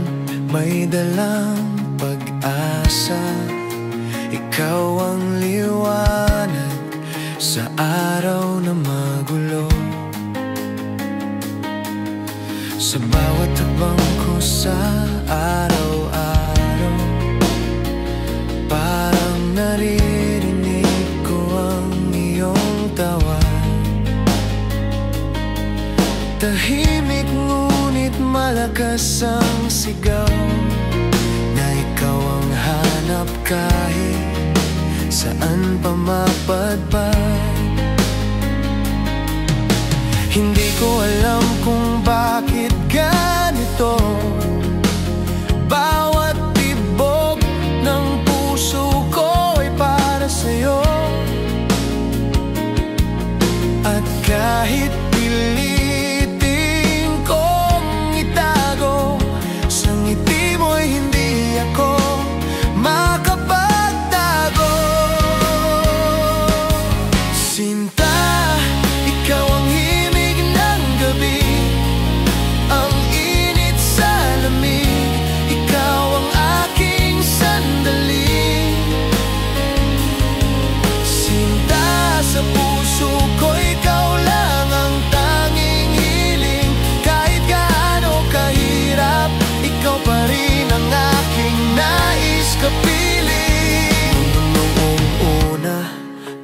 Speaker 1: may dalang pag-asa, ikaw ang liwanag sa araw na magulo. Sa bawat hakbang ko sa araw-araw, parang naririnig ko ang iyong tawag. Tahimik ngunit malakas ang sigaw, na ikaw ang hanap kahit saan pa mapadpad. Hindi ko alam kung bakit ganito, bawat tibok ng puso ko ay para sa'yo. At kahit pilitin kong itago, sa ngiti mo'y hindi ako makapagtago. Sinta, ikaw ang himig ng gabi, ang init sa lamig, ikaw ang aking sandali. Sinta, sa puso ko ikaw lang ang tanging hiling. Kahit gaano kahirap, ikaw pa rin ang aking nais kapiling. Noong una,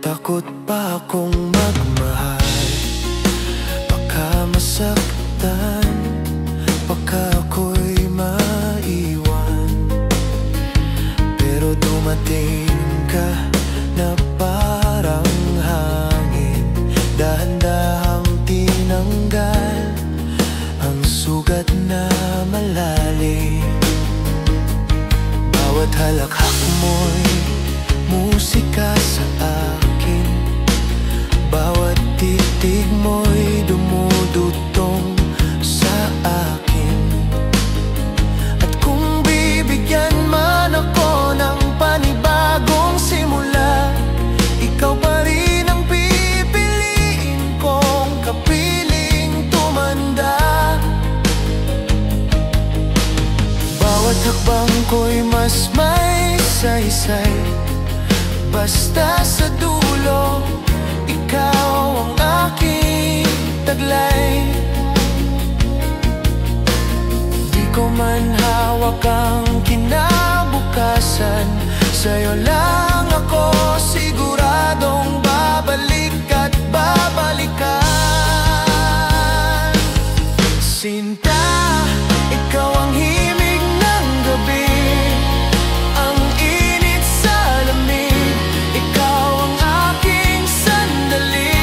Speaker 1: takot pa akong magmahal, baka masaktan, baka ako'y maiwan. Pero dumating ka na parang hangin, dahan-dahang tinanggal ang sugat na malalim. Bawat halakhak mo'y musika sa akin, bawat titig mo'y dumudutong sa akin. At kung bibigyan man ako ng panibagong simula, ikaw pa rin ang pipiliin kong kapiling tumanda. Bawat hakbang ko'y mas may saysay, basta sa dulo ikaw ang aking taglay. Di ko man hawak ang kinabukasan, sa'yo lang ako siguradong babalik at babalikan. Sinta, ikaw ang himig ng gabi, ang init sa lamig, ikaw ang aking sandali.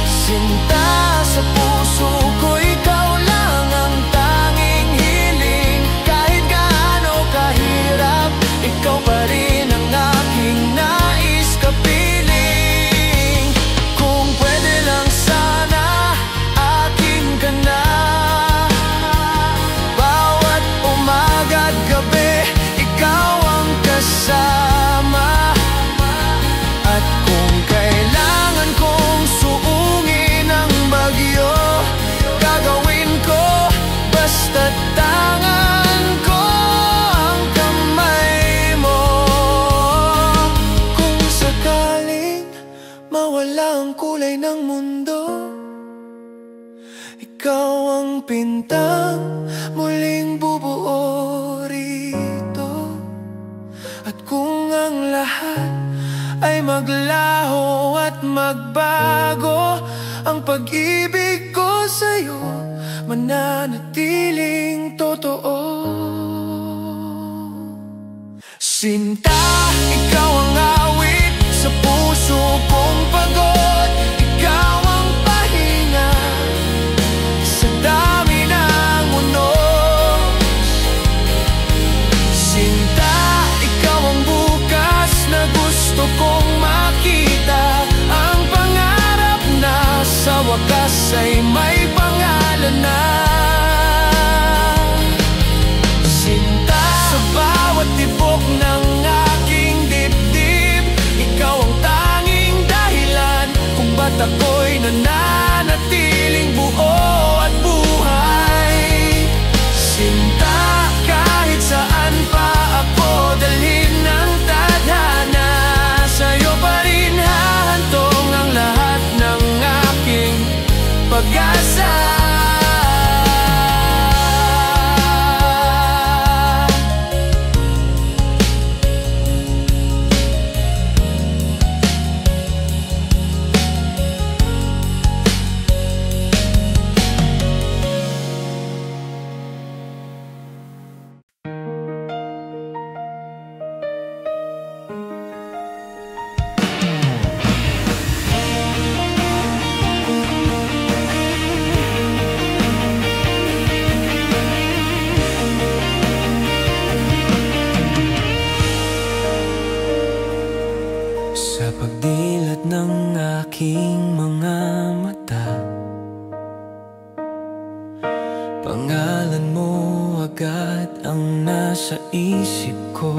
Speaker 1: Sinta, sa puso ko ikaw Ikaw ang bintang muling bubuo rito. At kung ang lahat ay maglaho at magbago, ang pag-ibig ko sa'yo mananatiling totoo. Sinta, ikaw ang awit sa puso kong pagod. Ikaw ang pahinga sa dami ng unos. Sinta, ikaw ang bukas na gusto kong makita. Ang pangarap na sa wakas ay may pangalan na. Sinta, sa bawat tibok ng aking dibdib, ikaw ang tanging dahilan kung ba't ako'y nananatiling buo at buhay. Sinta, kahit saan pa ako dalhin ng tadhana, sa'yo pa rin hahantong ang lahat ng aking pag-asa. Sa pagdilat ng aking mga mata, pangalan mo agad ang nasa isip ko.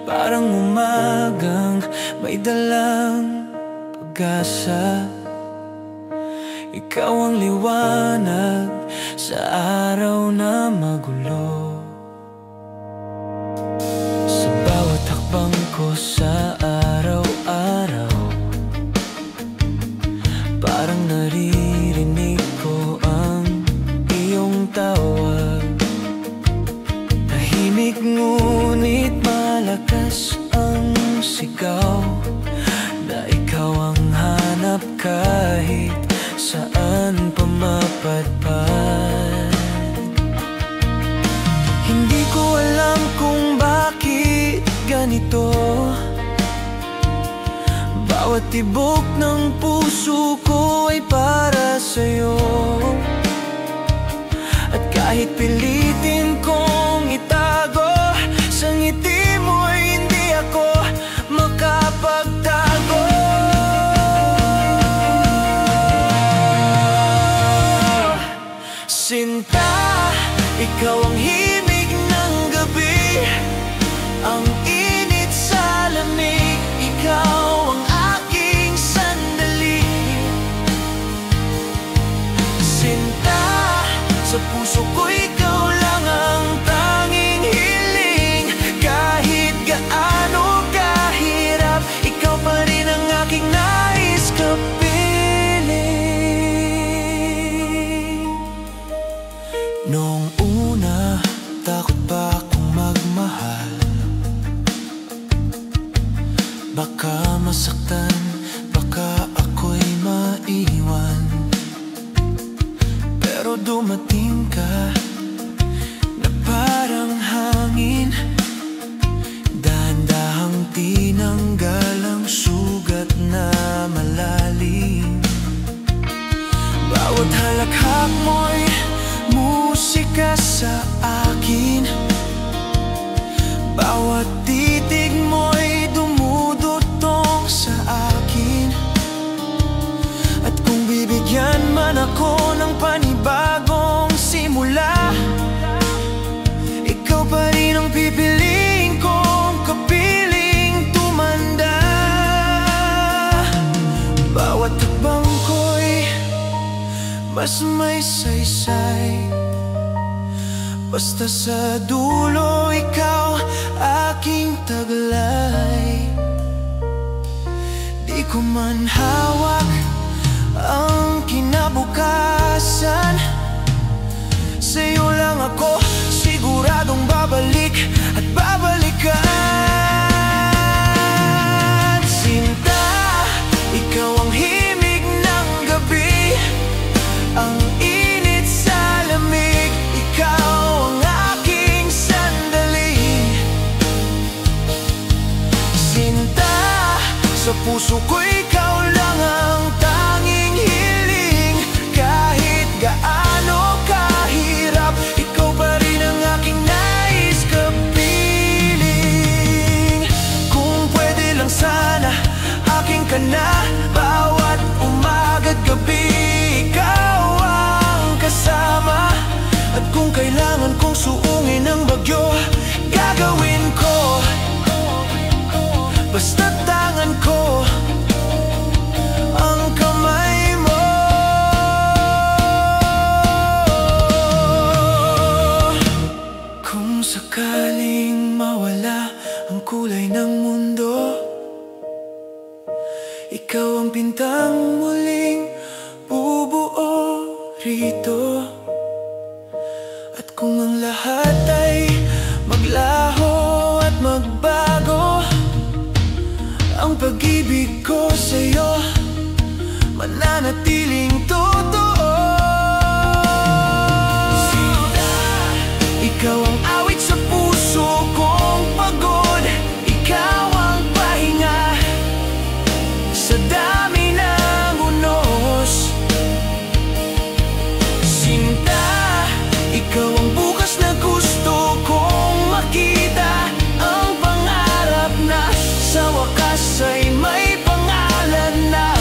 Speaker 1: Parang umagang may dalang pag-asa. Ikaw ang liwanag sa araw na magulo. Sa bawat hakbang ko sa araw-araw, parang naririnig ko ang iyong tawag. Tahimik ngunit malakas ang sigaw, na ikaw ang hanap kahit saan pa mapadpad. Hindi ko alam kung bakit ganito. Bawat tibok ng puso ko ay para sa'yo. At kahit pilitin kong itago, sa ngiti mo'y hindi ako makapagtago. Sinta, ikaw ang himig ng gabi, ang init sa lamig. Ikaw ang aking sandali. Sinta, sa puso ko ikaw lang ang tanging hiling. Kahit gaano kahirap, ikaw pa rin ang aking nais kapiling. Noong una, takot pa akong magmahal. Baka masaktan, baka ako'y maiwan. Pero dumating ka na parang hangin, dahan-dahang tinanggal ang sugat na malalim. Bawat halakhak mo'y musika sa akin, bawat titig mo'y dumudutong sa akin. At kung bibigyan man ako ng panibagong simula, ikaw pa rin ang pipiliin kong kapiling tumanda. Bawat hakbang ko'y mas may saysay, basta sa dulo ikaw aking taglay. Di ko man hawak ang kinabukasan. Sa'yo lang ako siguradong babalik at babalikan. Sinta, ikaw ang himig ng gabi, ang init sa lamig, ikaw ang aking sandali. Sinta, sa puso ko ikaw lang ang tanging hiling. Kahit gaano kahirap, ikaw pa rin ang aking nais kapiling. Kung pwede lang sana, aking ka na bawat umaga't gabi. Ikaw ang kasama, at kung kailangan kong suungin ang bagyo, gagawin ko. Basta't tangan ko ang kamay mo. Kung sakaling mawala ang kulay ng mundo, ikaw ang bintang muling bubuo rito. At kung ang lahat ay maglaho at magbago, ang pag-ibig ko sa'yo mananatiling totoo. Sinta, ikaw ang awit sa puso kong pagod, ikaw ang pahinga sa dami ng unos. Sinta, ikaw ang bukas na gusto kong makita, ang pangarap na sa wakas ay may pangalan na.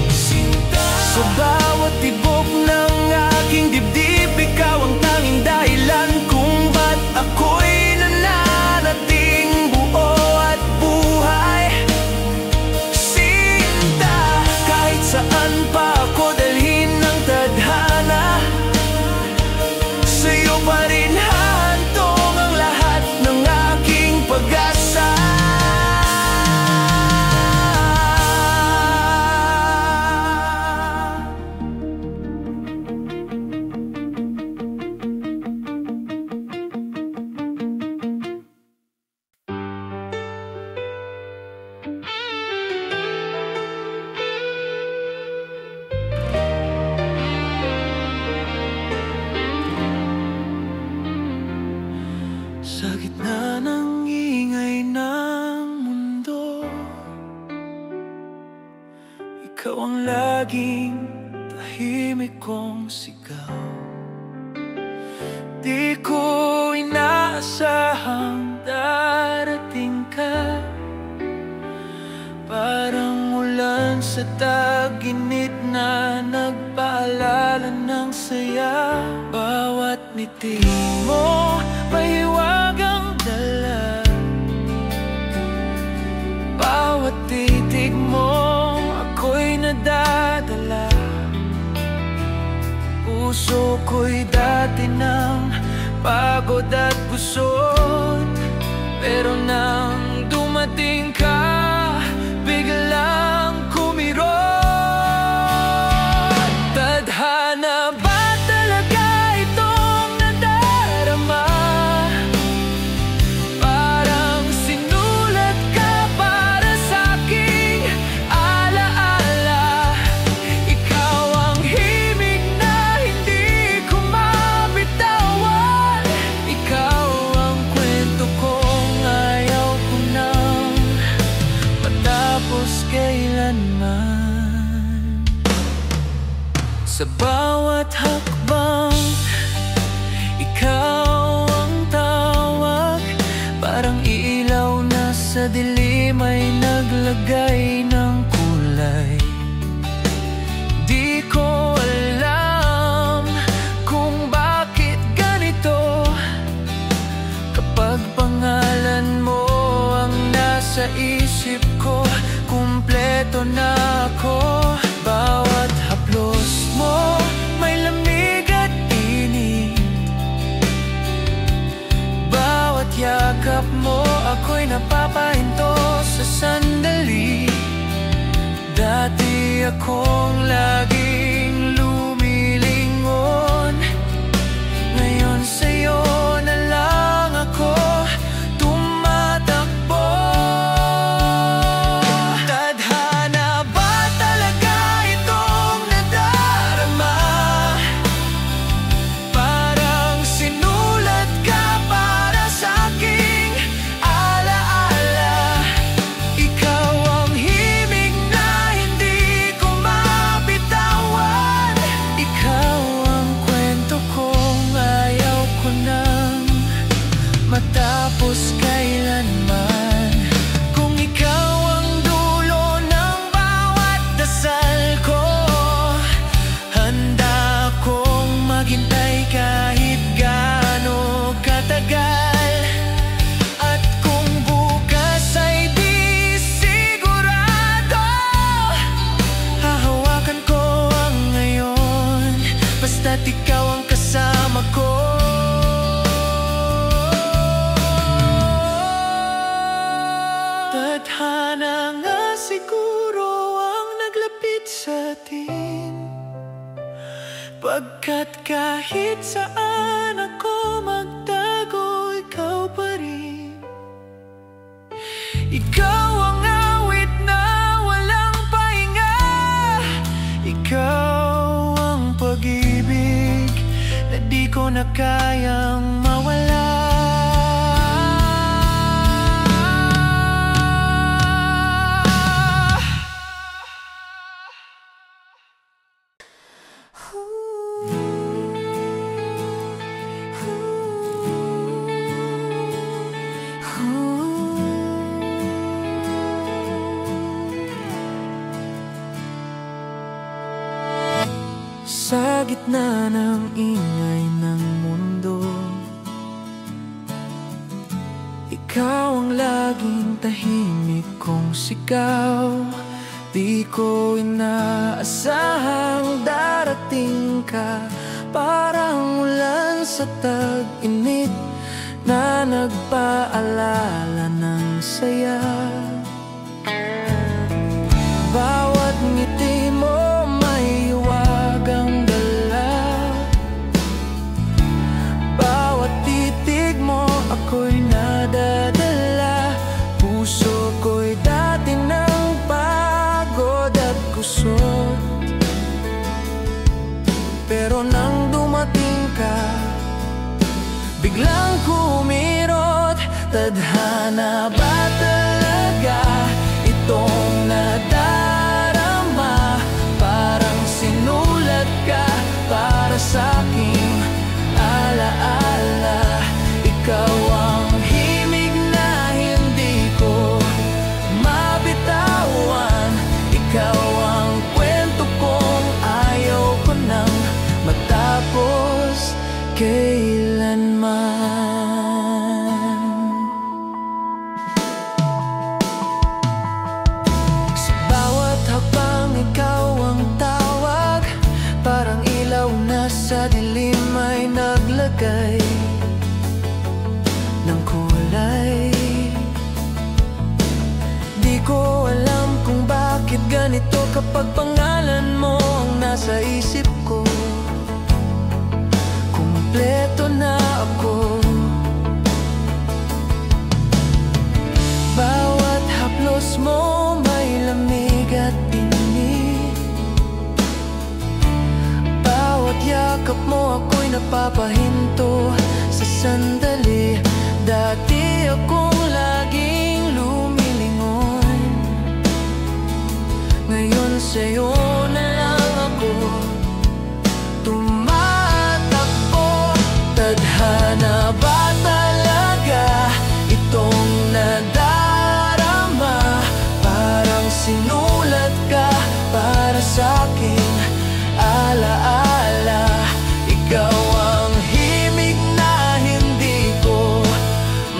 Speaker 1: Sinta, sa bawat tibok ng aking dibdib, ikaw ang tanging dahilan kung ba't ako'y nananating buo at buhay. Sinta, kahit saan pa ako dalhin ng tadhana, sa'yo pa rin hahantong ang lahat ng aking pag-asa. Sa gitna ng ingay ng mundo, ikaw ang laging tahimik kong sigaw. Di ko inaasahang darating ka, parang ulan sa tag-init na nagpaalala ng saya. Bawat ngiti mo may hiwagang dala, bawat titig mo ako'y nadadala. Puso ko'y dati ng pagod at gusot, pero nang dumating ka, biglang kumirot. Tadhana ba talaga itong nadarama? Parang sinulat ka para sa'king alaala. Ikaw ang himig na hindi ko mabitawan, ikaw ang kwento kong ayaw ko nang matapos kailanman. Sa bawat hakbang, ikaw ang tawag, parang ilaw na sa dilim ay naglagay ng kulay. Di ko alam kung bakit ganito, kapag pangalan mo ang nasa isip ko, kumpleto na ako. Bawat haplos mo may lamig at init, bawat yakap mo ako'y napapahinto sa sandali. ikaw ang kasama ko. Tadhana nga siguro ang naglapit sa atin, pagkat kahit saan ako magtago, ikaw pa rin. Ikaw ang awit na walang pahinga, ikaw ang pag-ibig na di ko na kayang mawala. Sa gitna ng ingay ng mundo, ikaw ang laging tahimik kong sigaw. Di ko inaasahang darating ka, parang ulan sa tag-init na nagpaalala ng saya. Bawat ngiti mo ako'y nadadala, puso ko'y dati ng pagod at kusot. Pero nang dumating ka, biglang kumirot. Tadhana ba talaga itong nadarama? Parang sinulat ka para sa'king alaala. Ikaw ang himig na hindi ko mabitawan, ikaw ang kwento kong ayaw ko nang matapos kailanman. Sa bawat hakbang ikaw ang tawag, parang ilaw na sa dilim ay naglagay ng kulay. Di ko alam kung bakit ganito kapag pangalan mo ang nasa isip ko. Kumpleto na ako. Bawat haplos mo may lamig at init, bawat yakap mo ako'y napapahinto sa sandali. Dati akong laging lumilingon, ngayon sa'yo na lang ako tumatakbo. Tadhana ba talaga itong nadarama? Parang sinulat ka para sa'king alaala. Ikaw ang himig na hindi ko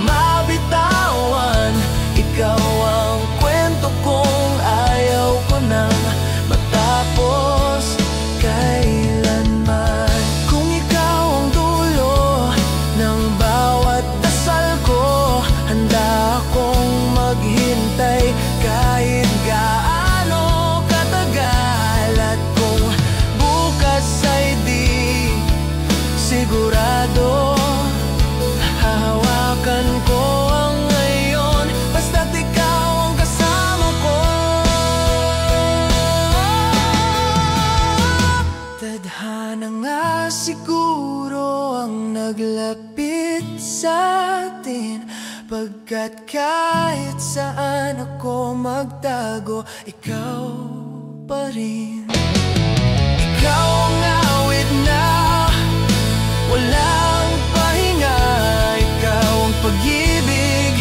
Speaker 1: mabitawan, ikaw ang kwento kong ayaw ko nang matapos kailanman. Kung ikaw ang dulo ng bawat dasal ko, handa akong maghintay kahit gaano katagal. At kung bukas ay di sigurado, hahawakan ko ang ngayon, basta't ikaw ang kasama ko. Tadhana nga siguro ang naglapit sa atin, pagkat kahit saan ako magtago, ikaw pa rin. Ikaw ang awit na walang pahinga, ikaw ang pag-ibig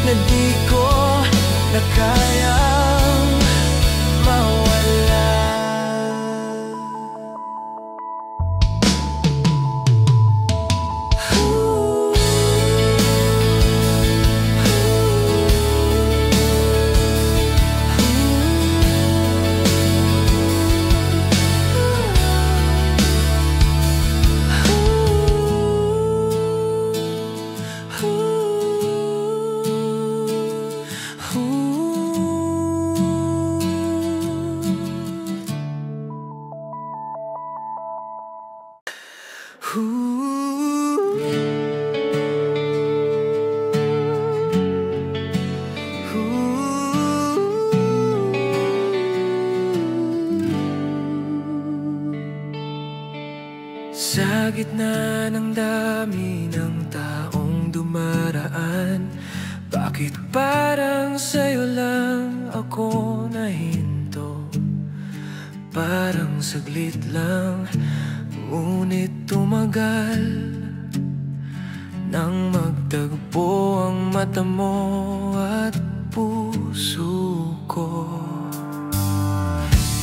Speaker 1: na di ko na kayang mawala. Sa gitna ng dami ng taong dumaraan, bakit parang sa'yo lang ako nahinto? Parang saglit lang, ngunit tumagal nang magtagpo ang mata mo at puso ko.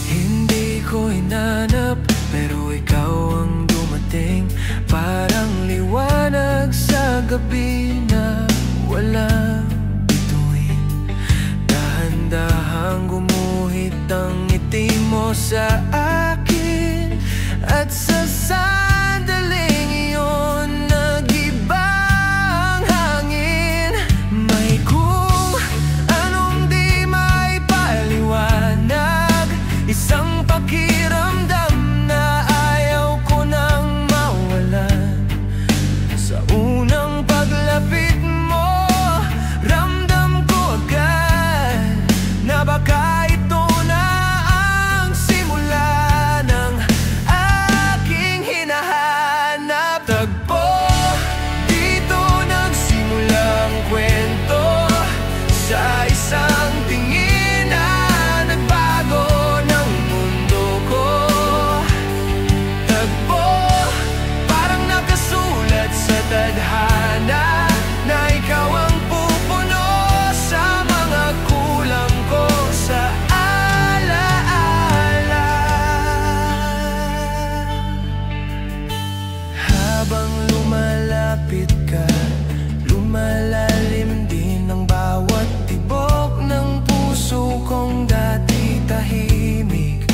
Speaker 1: Hindi ko hinanap, pero ikaw ang dumating. Parang liwanag sa gabi na walang bituin. Dahan-dahang gumuhit ang ngiti mo sa akin, at sa sandaling iyon nag-iba ang hangin. May kung anong di may paliwanag, isang pakiramdam na ayaw ko nang mawalan. Sa unang paglapit mo, ramdam ko agad na baka ito na ang simula ng aking hinahanap. Tagpo, dito nagsimula ang kwento, sa isang tingin na nagbago ng mundo ko. Tagpo, parang nakasulat sa tadhana na ikaw ang pupuno sa mga kulang ko sa alaala. Habang lumalapit ka, lumalalim din ang bawat tibok ng puso kong dati tahimik.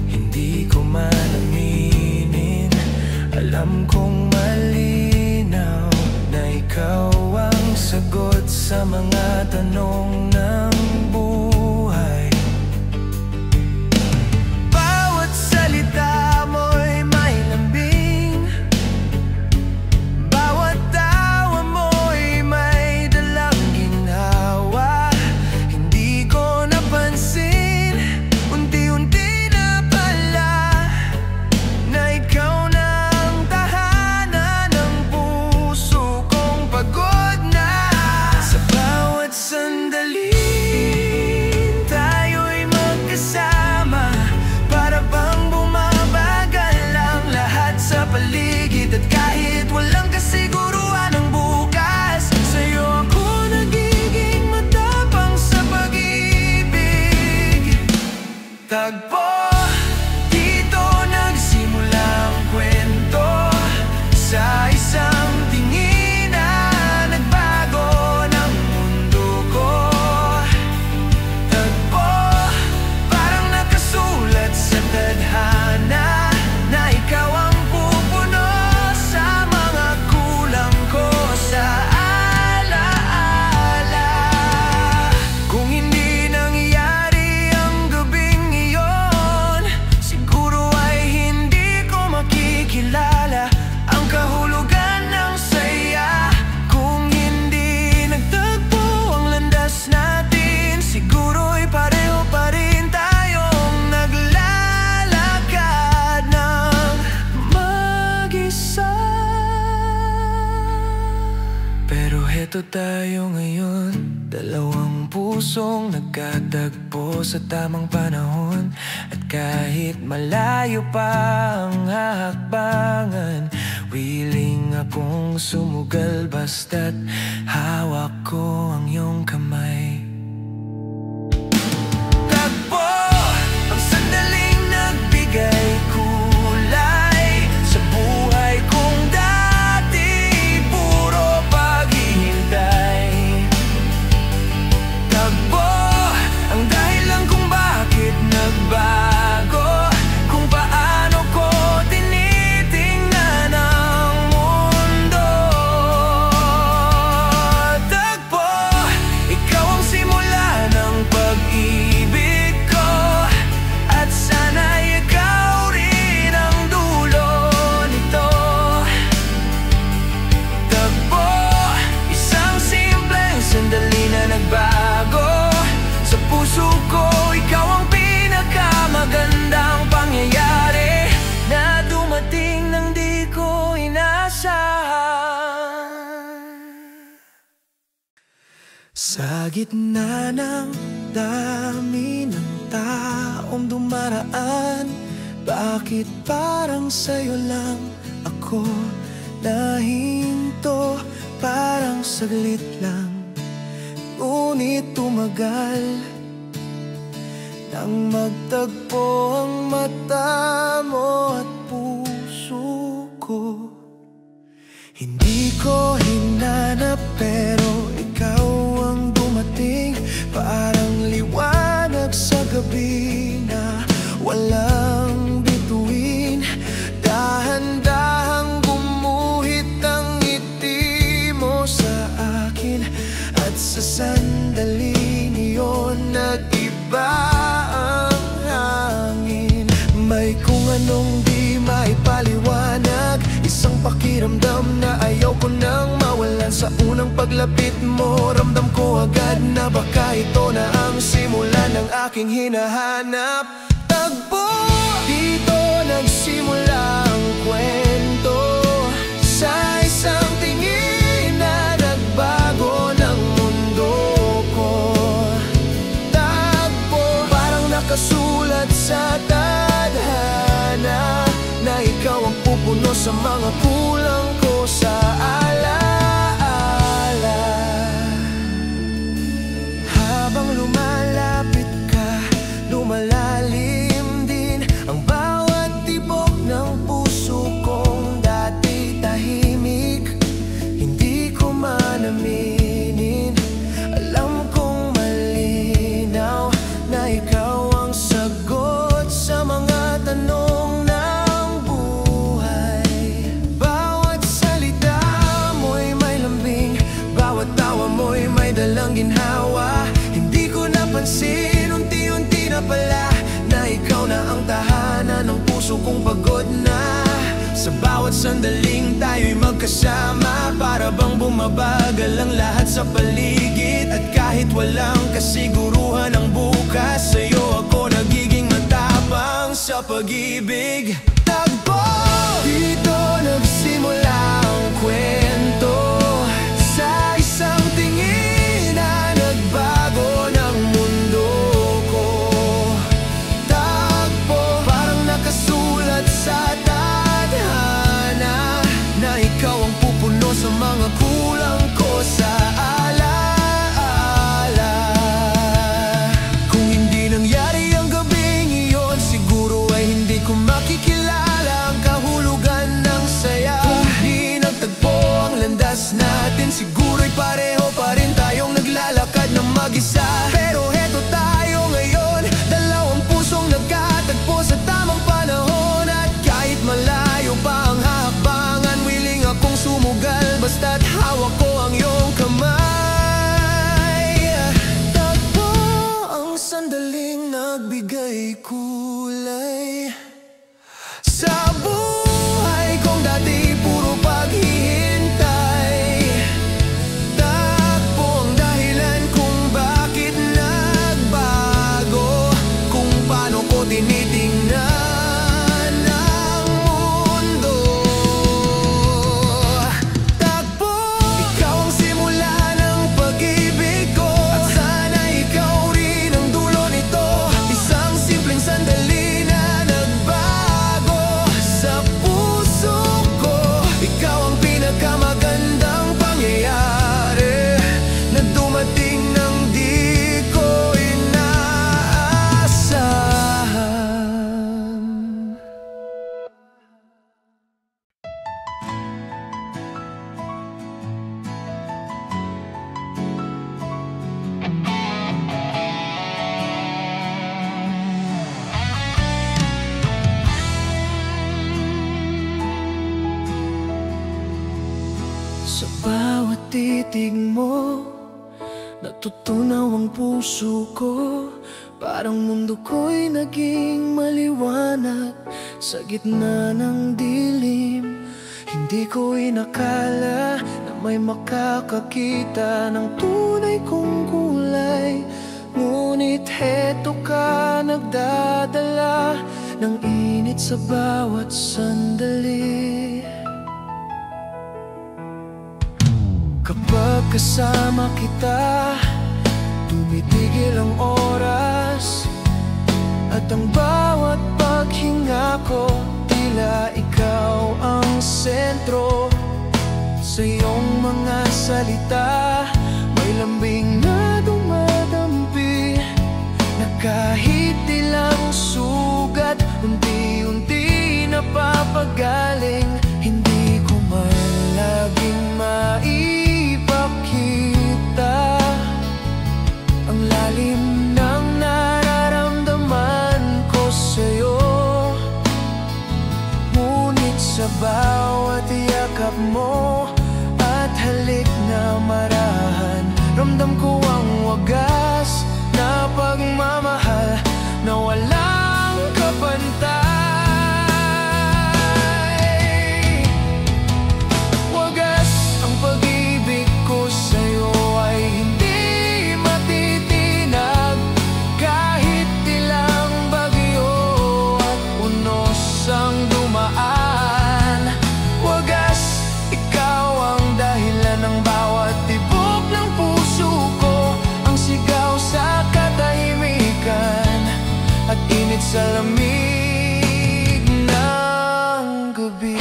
Speaker 1: Hindi ko man aminin, alam kong malinaw na ikaw ang sagot sa mga tanong ng buhay. Bawat salita mo'y may lambing, bawat tawa mo'y may dalang ginhawa. Hindi ko napansin, unti-unti na pala, na ikaw na ang tahanan ng puso kong pagod na. Sa bawat sandali tayo'y magkasama, para bang bumabagal ang lahat sa paligid. At kahit walang kasiguruhan ng bukas, sa'yo ako nagiging matapang sa pag-ibig. Tagpo, dito nagsimula ang kwento, sa isang tingin na nagbago ng mundo ko. Tagpo, parang nakasulat sa tadhana na ikaw ang pupuno sa mga kulang ko sa alaala. Kung hindi nangyari ang gabing iyon, siguro ay hindi ko makikilala ang kahulugan ng saya. Kung hindi nagtagpo ang landas natin, siguro'y pareho pa rin tayong naglalakad ng mag-isa. Pero heto tayo ngayon, dalawang pusong nagkatagpo sa tamang panahon. At kahit malayo pa ang hakbangan, willing akong sumugal basta't hawak ko ang iyong kamay. Tagpo, ang sandaling nagbigay kulay sa buhay kong dati puro paghihintay. Tagpo, ang dahilan kung bakit nagbago, kung paano ko tinitingnan ang mundo. Tagpo, ikaw ang gitna ng dami ng taong dumaraan, bakit parang sa'yo lang ako nahinto? Parang saglit lang, ngunit tumagal nang magtagpo ang mata mo at puso ko. Hindi ko hinanap pero ikaw ang dumating, parang liwanag sa gabi na walang bituin. Dahan-dahang gumuhit ang ngiti mo sa akin, at sa sandaling iyon nag-iba ang hangin. May kung anong di maipaliwanag, isang pakiramdam na ayaw ko nang mawalan. Sa unang paglapit mo, ramdam ko agad na baka ito na ang simula ng aking hinahanap. Tagpo, dito nagsimula ang kwento, sa isang tingin na nagbago ng mundo ko. Tagpo, parang nakasulat sa tadhana na ikaw ang pupuno sa mga kulang ko sa alaala. Habang lumalapit ka, lumalalim din ang bawat tibok ng puso kong dati tahimik. Hindi ko man aminin, alam kong malinaw na ikaw ang sagot sa mga tanong ng buhay. Bawat salita mo'y may lambing, bawat tawa mo'y may dalang ginhawa. Hindi ko napansin, unti-unti na pala, na ikaw na ang tahanan ng puso kong pagod na. Sa bawat sandaling tayo'y magkasama, para bang bumabagal ang lahat sa paligid. At kahit walang kasiguruhan ang bukas, sa'yo ako nagiging matapang sa pag-ibig. Tagpo, dito nagsimula ang kwento, sa isang tingin na nagbago ng mundo ko. Tagpo, parang nakasulat sa tadhana na ikaw ang pupuno sa mga kulang ko sa alaala. Kung hindi nangyari ang gabing iyon, siguro ay hindi ko makikilala ang kahulugan ng saya. Kung di nagtagpo ang landas natin, siguro'y pareho pa rin tayong naglalakad ng mag-isa. Pero heto tayo ngayon, dalawang pusong nagkatagpo sa tamang panahon. At kahit malayo pa ang hakbangan, willing akong sumugal basta't hawak ko ang iyong kamay. Tagpo ang sandaling nagbigay kulay sa buhay kong dati puro paghihintay. Tagpo ang dahilan kung bakit nagbago, kung paano ko tinitingnan ang mundo. Tagpo, ikaw ang simula ng pag-ibig ko, at sana ikaw rin ang dulo nito. Isang simpleng sandali na nagbago sa puso ko. Ikaw ang pinakamagandang pangyayari na dumating nang di ko inaasahan. Sa bawat titig mo, natutunaw ang puso ko. Parang mundo ko'y naging maliwanag sa gitna ng dilim. Hindi ko inakala na may makakakita ng tunay kong kulay. Ngunit heto ka, nagdadala ng init sa bawat sandali. Kapag kasama kita, tumigil ang oras, at ang bawat paghinga ko, tila ikaw ang sentro. Sa iyong mga salita, may lambing na dumadampi, na kahit ilang sugat, unti-unti napapagaling. Hindi ko man laging maipakita ang lalim ng nararamdaman ko sa'yo, ngunit sa bawat yakap mo at halik na marahan, ramdam ko ang wagas na pagmamahal na walang kapantay. Wagas ang pag-ibig ko sa'yo ay hindi matitinag, kahit ilang bagyo at unos ang dumaan. Wagas, ikaw ang dahilan ng bawat tibok ng puso ko, ang sigaw sa katahimikan at init sa lamig ng gabi.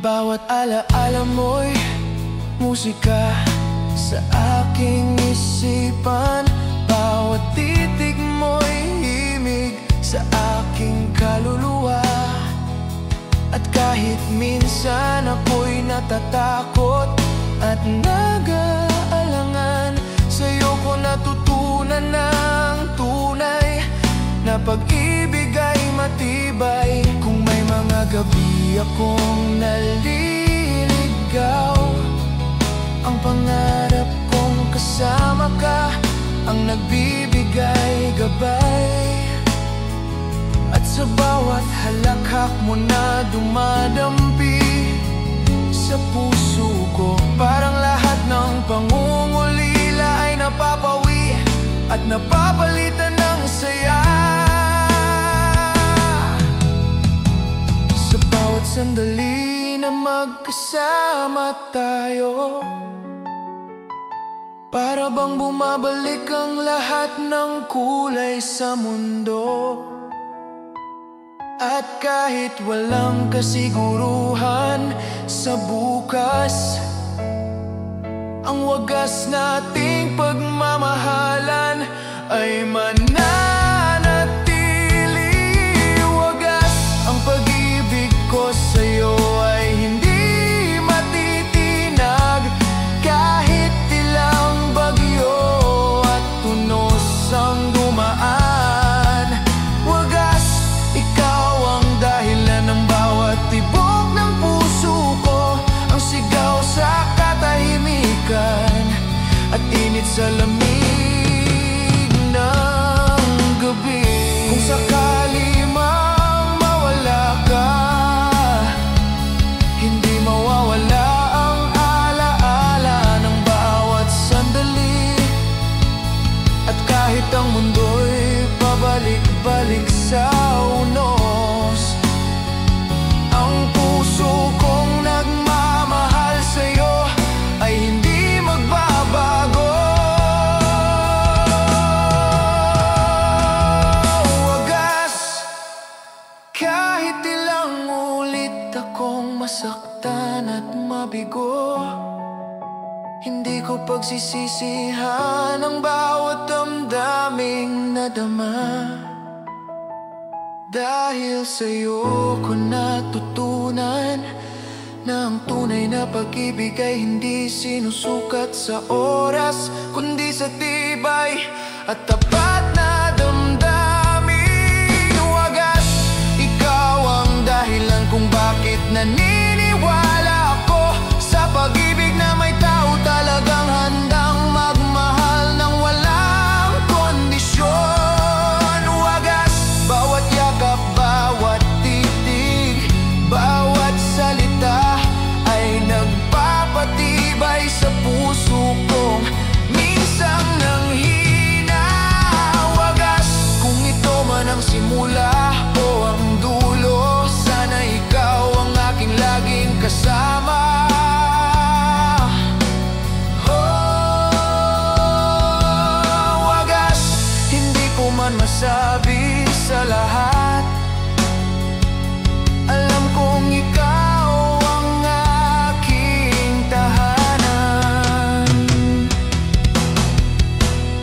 Speaker 1: Bawat alaala mo'y musika sa aking isipan, bawat titig mo'y himig sa aking kaluluwa. At kahit minsan ako'y natatakot at nag-aalangan, sa'yo ko natutunan ng tunay na pag-ibig ay matibay. Kung may mga gabi akong naliligaw, ang pangarap kong kasama ka ang nagbibigay gabay. At sa bawat halakhak mo na dumadampi sa puso ko, parang lahat ng pangungulila ay napapawi at napapalitan ng saya. Sa bawat sandali na magkasama tayo, para bang bumabalik ang lahat ng kulay sa mundo. At kahit walang kasiguruhan sa bukas, ang wagas nating pagmamahalan ay mananatili. Wagas ang pag-ibig ko sa'yo ay hindi matitinag, kahit ilang bagyo at tunos ang dumaan. Tibok ng puso ko, ang sigaw sa katahimikan at init sa lamig ng gabi. Kung sakali mang mawala ka, hindi mawawala ang alaala ng bawat sandali. At kahit ang mundo'y pabalik-balik sa unos, ang puso kong nagmamahal sa'yo ay hindi magbabago. Wagas, kahit ilang ulit akong masaktan at mabigo, hindi ko pagsisisihan ang bawat damdaming nadama. Dahil sa'yo ko natutunan na ang tunay na pag-ibig ay hindi sinusukat sa oras, kundi sa tibay at tapat na damdamin. Wagas, ikaw ang dahilan kung bakit naniniwala ako sa pag-ibig na may tao talagang handang magmahal ng walang kondisyon. Bawat titig, bawat salita ay nagpapatibay sa puso kong minsang nanghina. man masabi sa lahat, alam kong ikaw ang aking tahanan,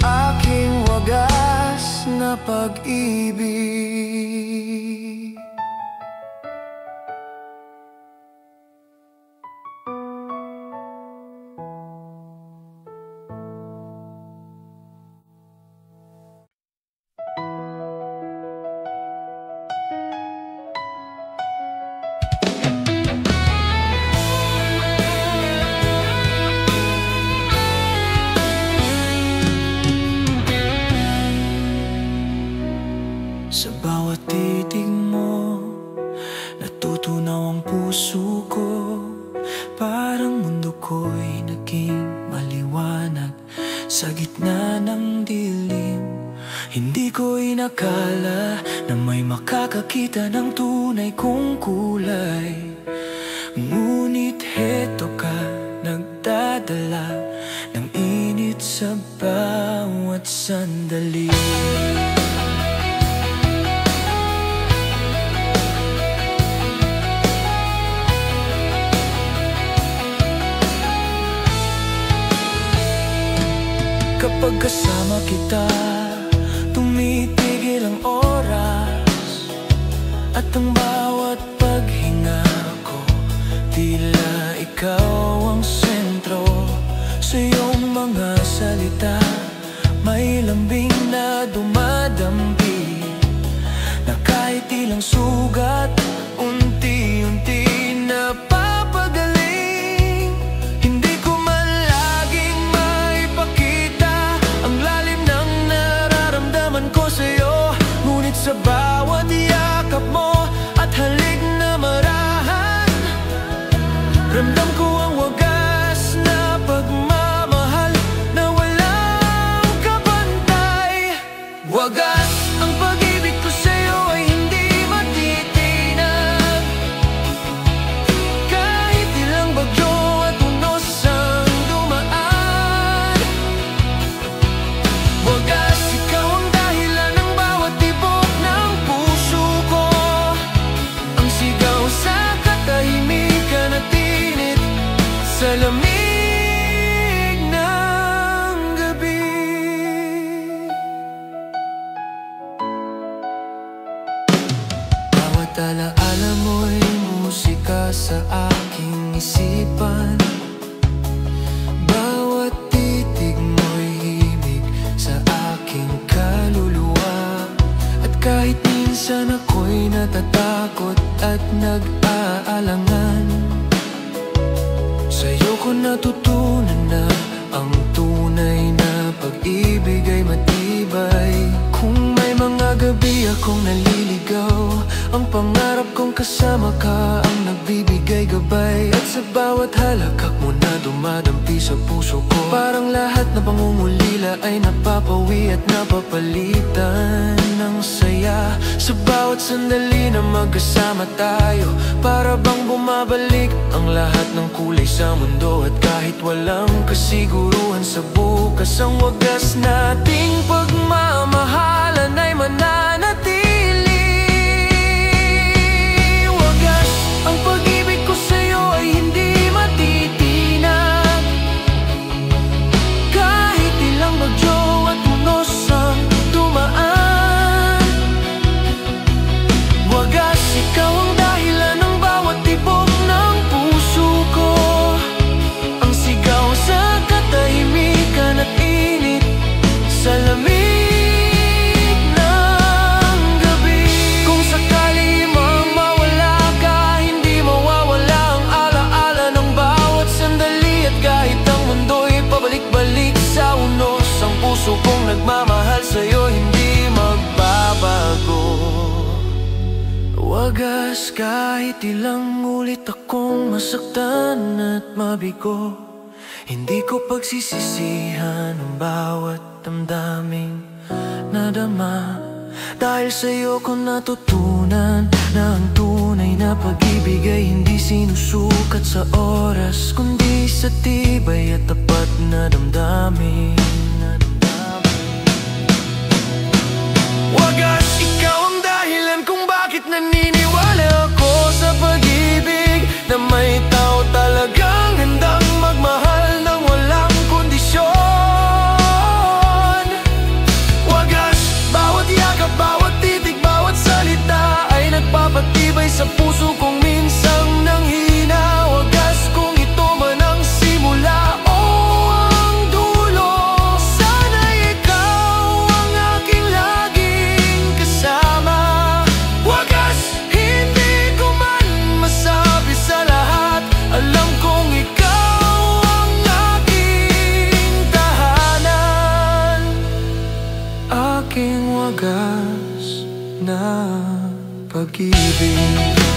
Speaker 1: aking wagas na pag-ibig. Sa bawat titig mo, natutunaw ang puso ko. Parang mundo ko'y naging maliwanag sa gitna ng dilim. Hindi ko inakala na may makakakita ng tunay kong kulay. Ngunit heto ka, nagdadala ng init sa bawat sandali. Kapag kasama kita, tumitigil ang oras, at ang bawat paghinga ko, tila ikaw ang sentro. Sa iyong mga salita, may lambing na dumadampi, na kahit ilang sugat, unti-unti na sa bawat yakap mo at halik na marahan. Ramdam ko ang wagas na pagmamahal na walang kapantay. Wagas ang pag-ibig ko sa'yo ay hindi matitinag, kahit ilang bagyo at unos ang dumaan. Wagas, ikaw ang dahilan ng bawat tibok ng puso ko, ang sigaw sa katahimikan at init sa lamig ng gabi. Bawat alaala mo'y musika sa aking isipan, bawat titig mo'y himig sa aking kaluluwa. At kahit minsan ako'y natatakot at nag-aalangan, sa'yo ko natutunan na ang tunay na pag-ibig ay matibay. Kung may mga gabi akong naliligaw, ang pangarap kong kasama ka ang nagbibigay gabay. At sa bawat halakak mo na dumadampi sa puso ko, parang lahat na pangungulila ay napapawi at napapalitan ng saya. Sa bawat sandali na magkasama tayo, para bang bumabalik ang lahat ng kulay sa mundo. At kahit walang kasiguruhan sa bukas, ang wagas nating pagmamahalan ay mananatili. Wagas ang pag-ibig ko sa'yo ay hindi matitinag, kahit ilang bagyo at unos ang dumaan. Wagas, ikaw ang dahilan ng bawat tibok ng puso ko, ang sigaw sa katahimikan at init sa lamig ng gabi. Kung sakali mang mawala ka, hindi mawawala ang alaala ng bawat sandali. At kahit ang mundo'y pabalik-balik sa unos, ang puso kong nagmamahal sa'yo hindi magbabago. Wagas, kahit ilang ulit akong masaktan at mabigo, hindi ko pagsisisihan ang bawat damdaming nadama. Dahil sa'yo ko natutunan na ang tunay na pag-ibig ay hindi sinusukat sa oras, kundi sa tibay at tapat na damdamin. aking wagas na pag-ibig.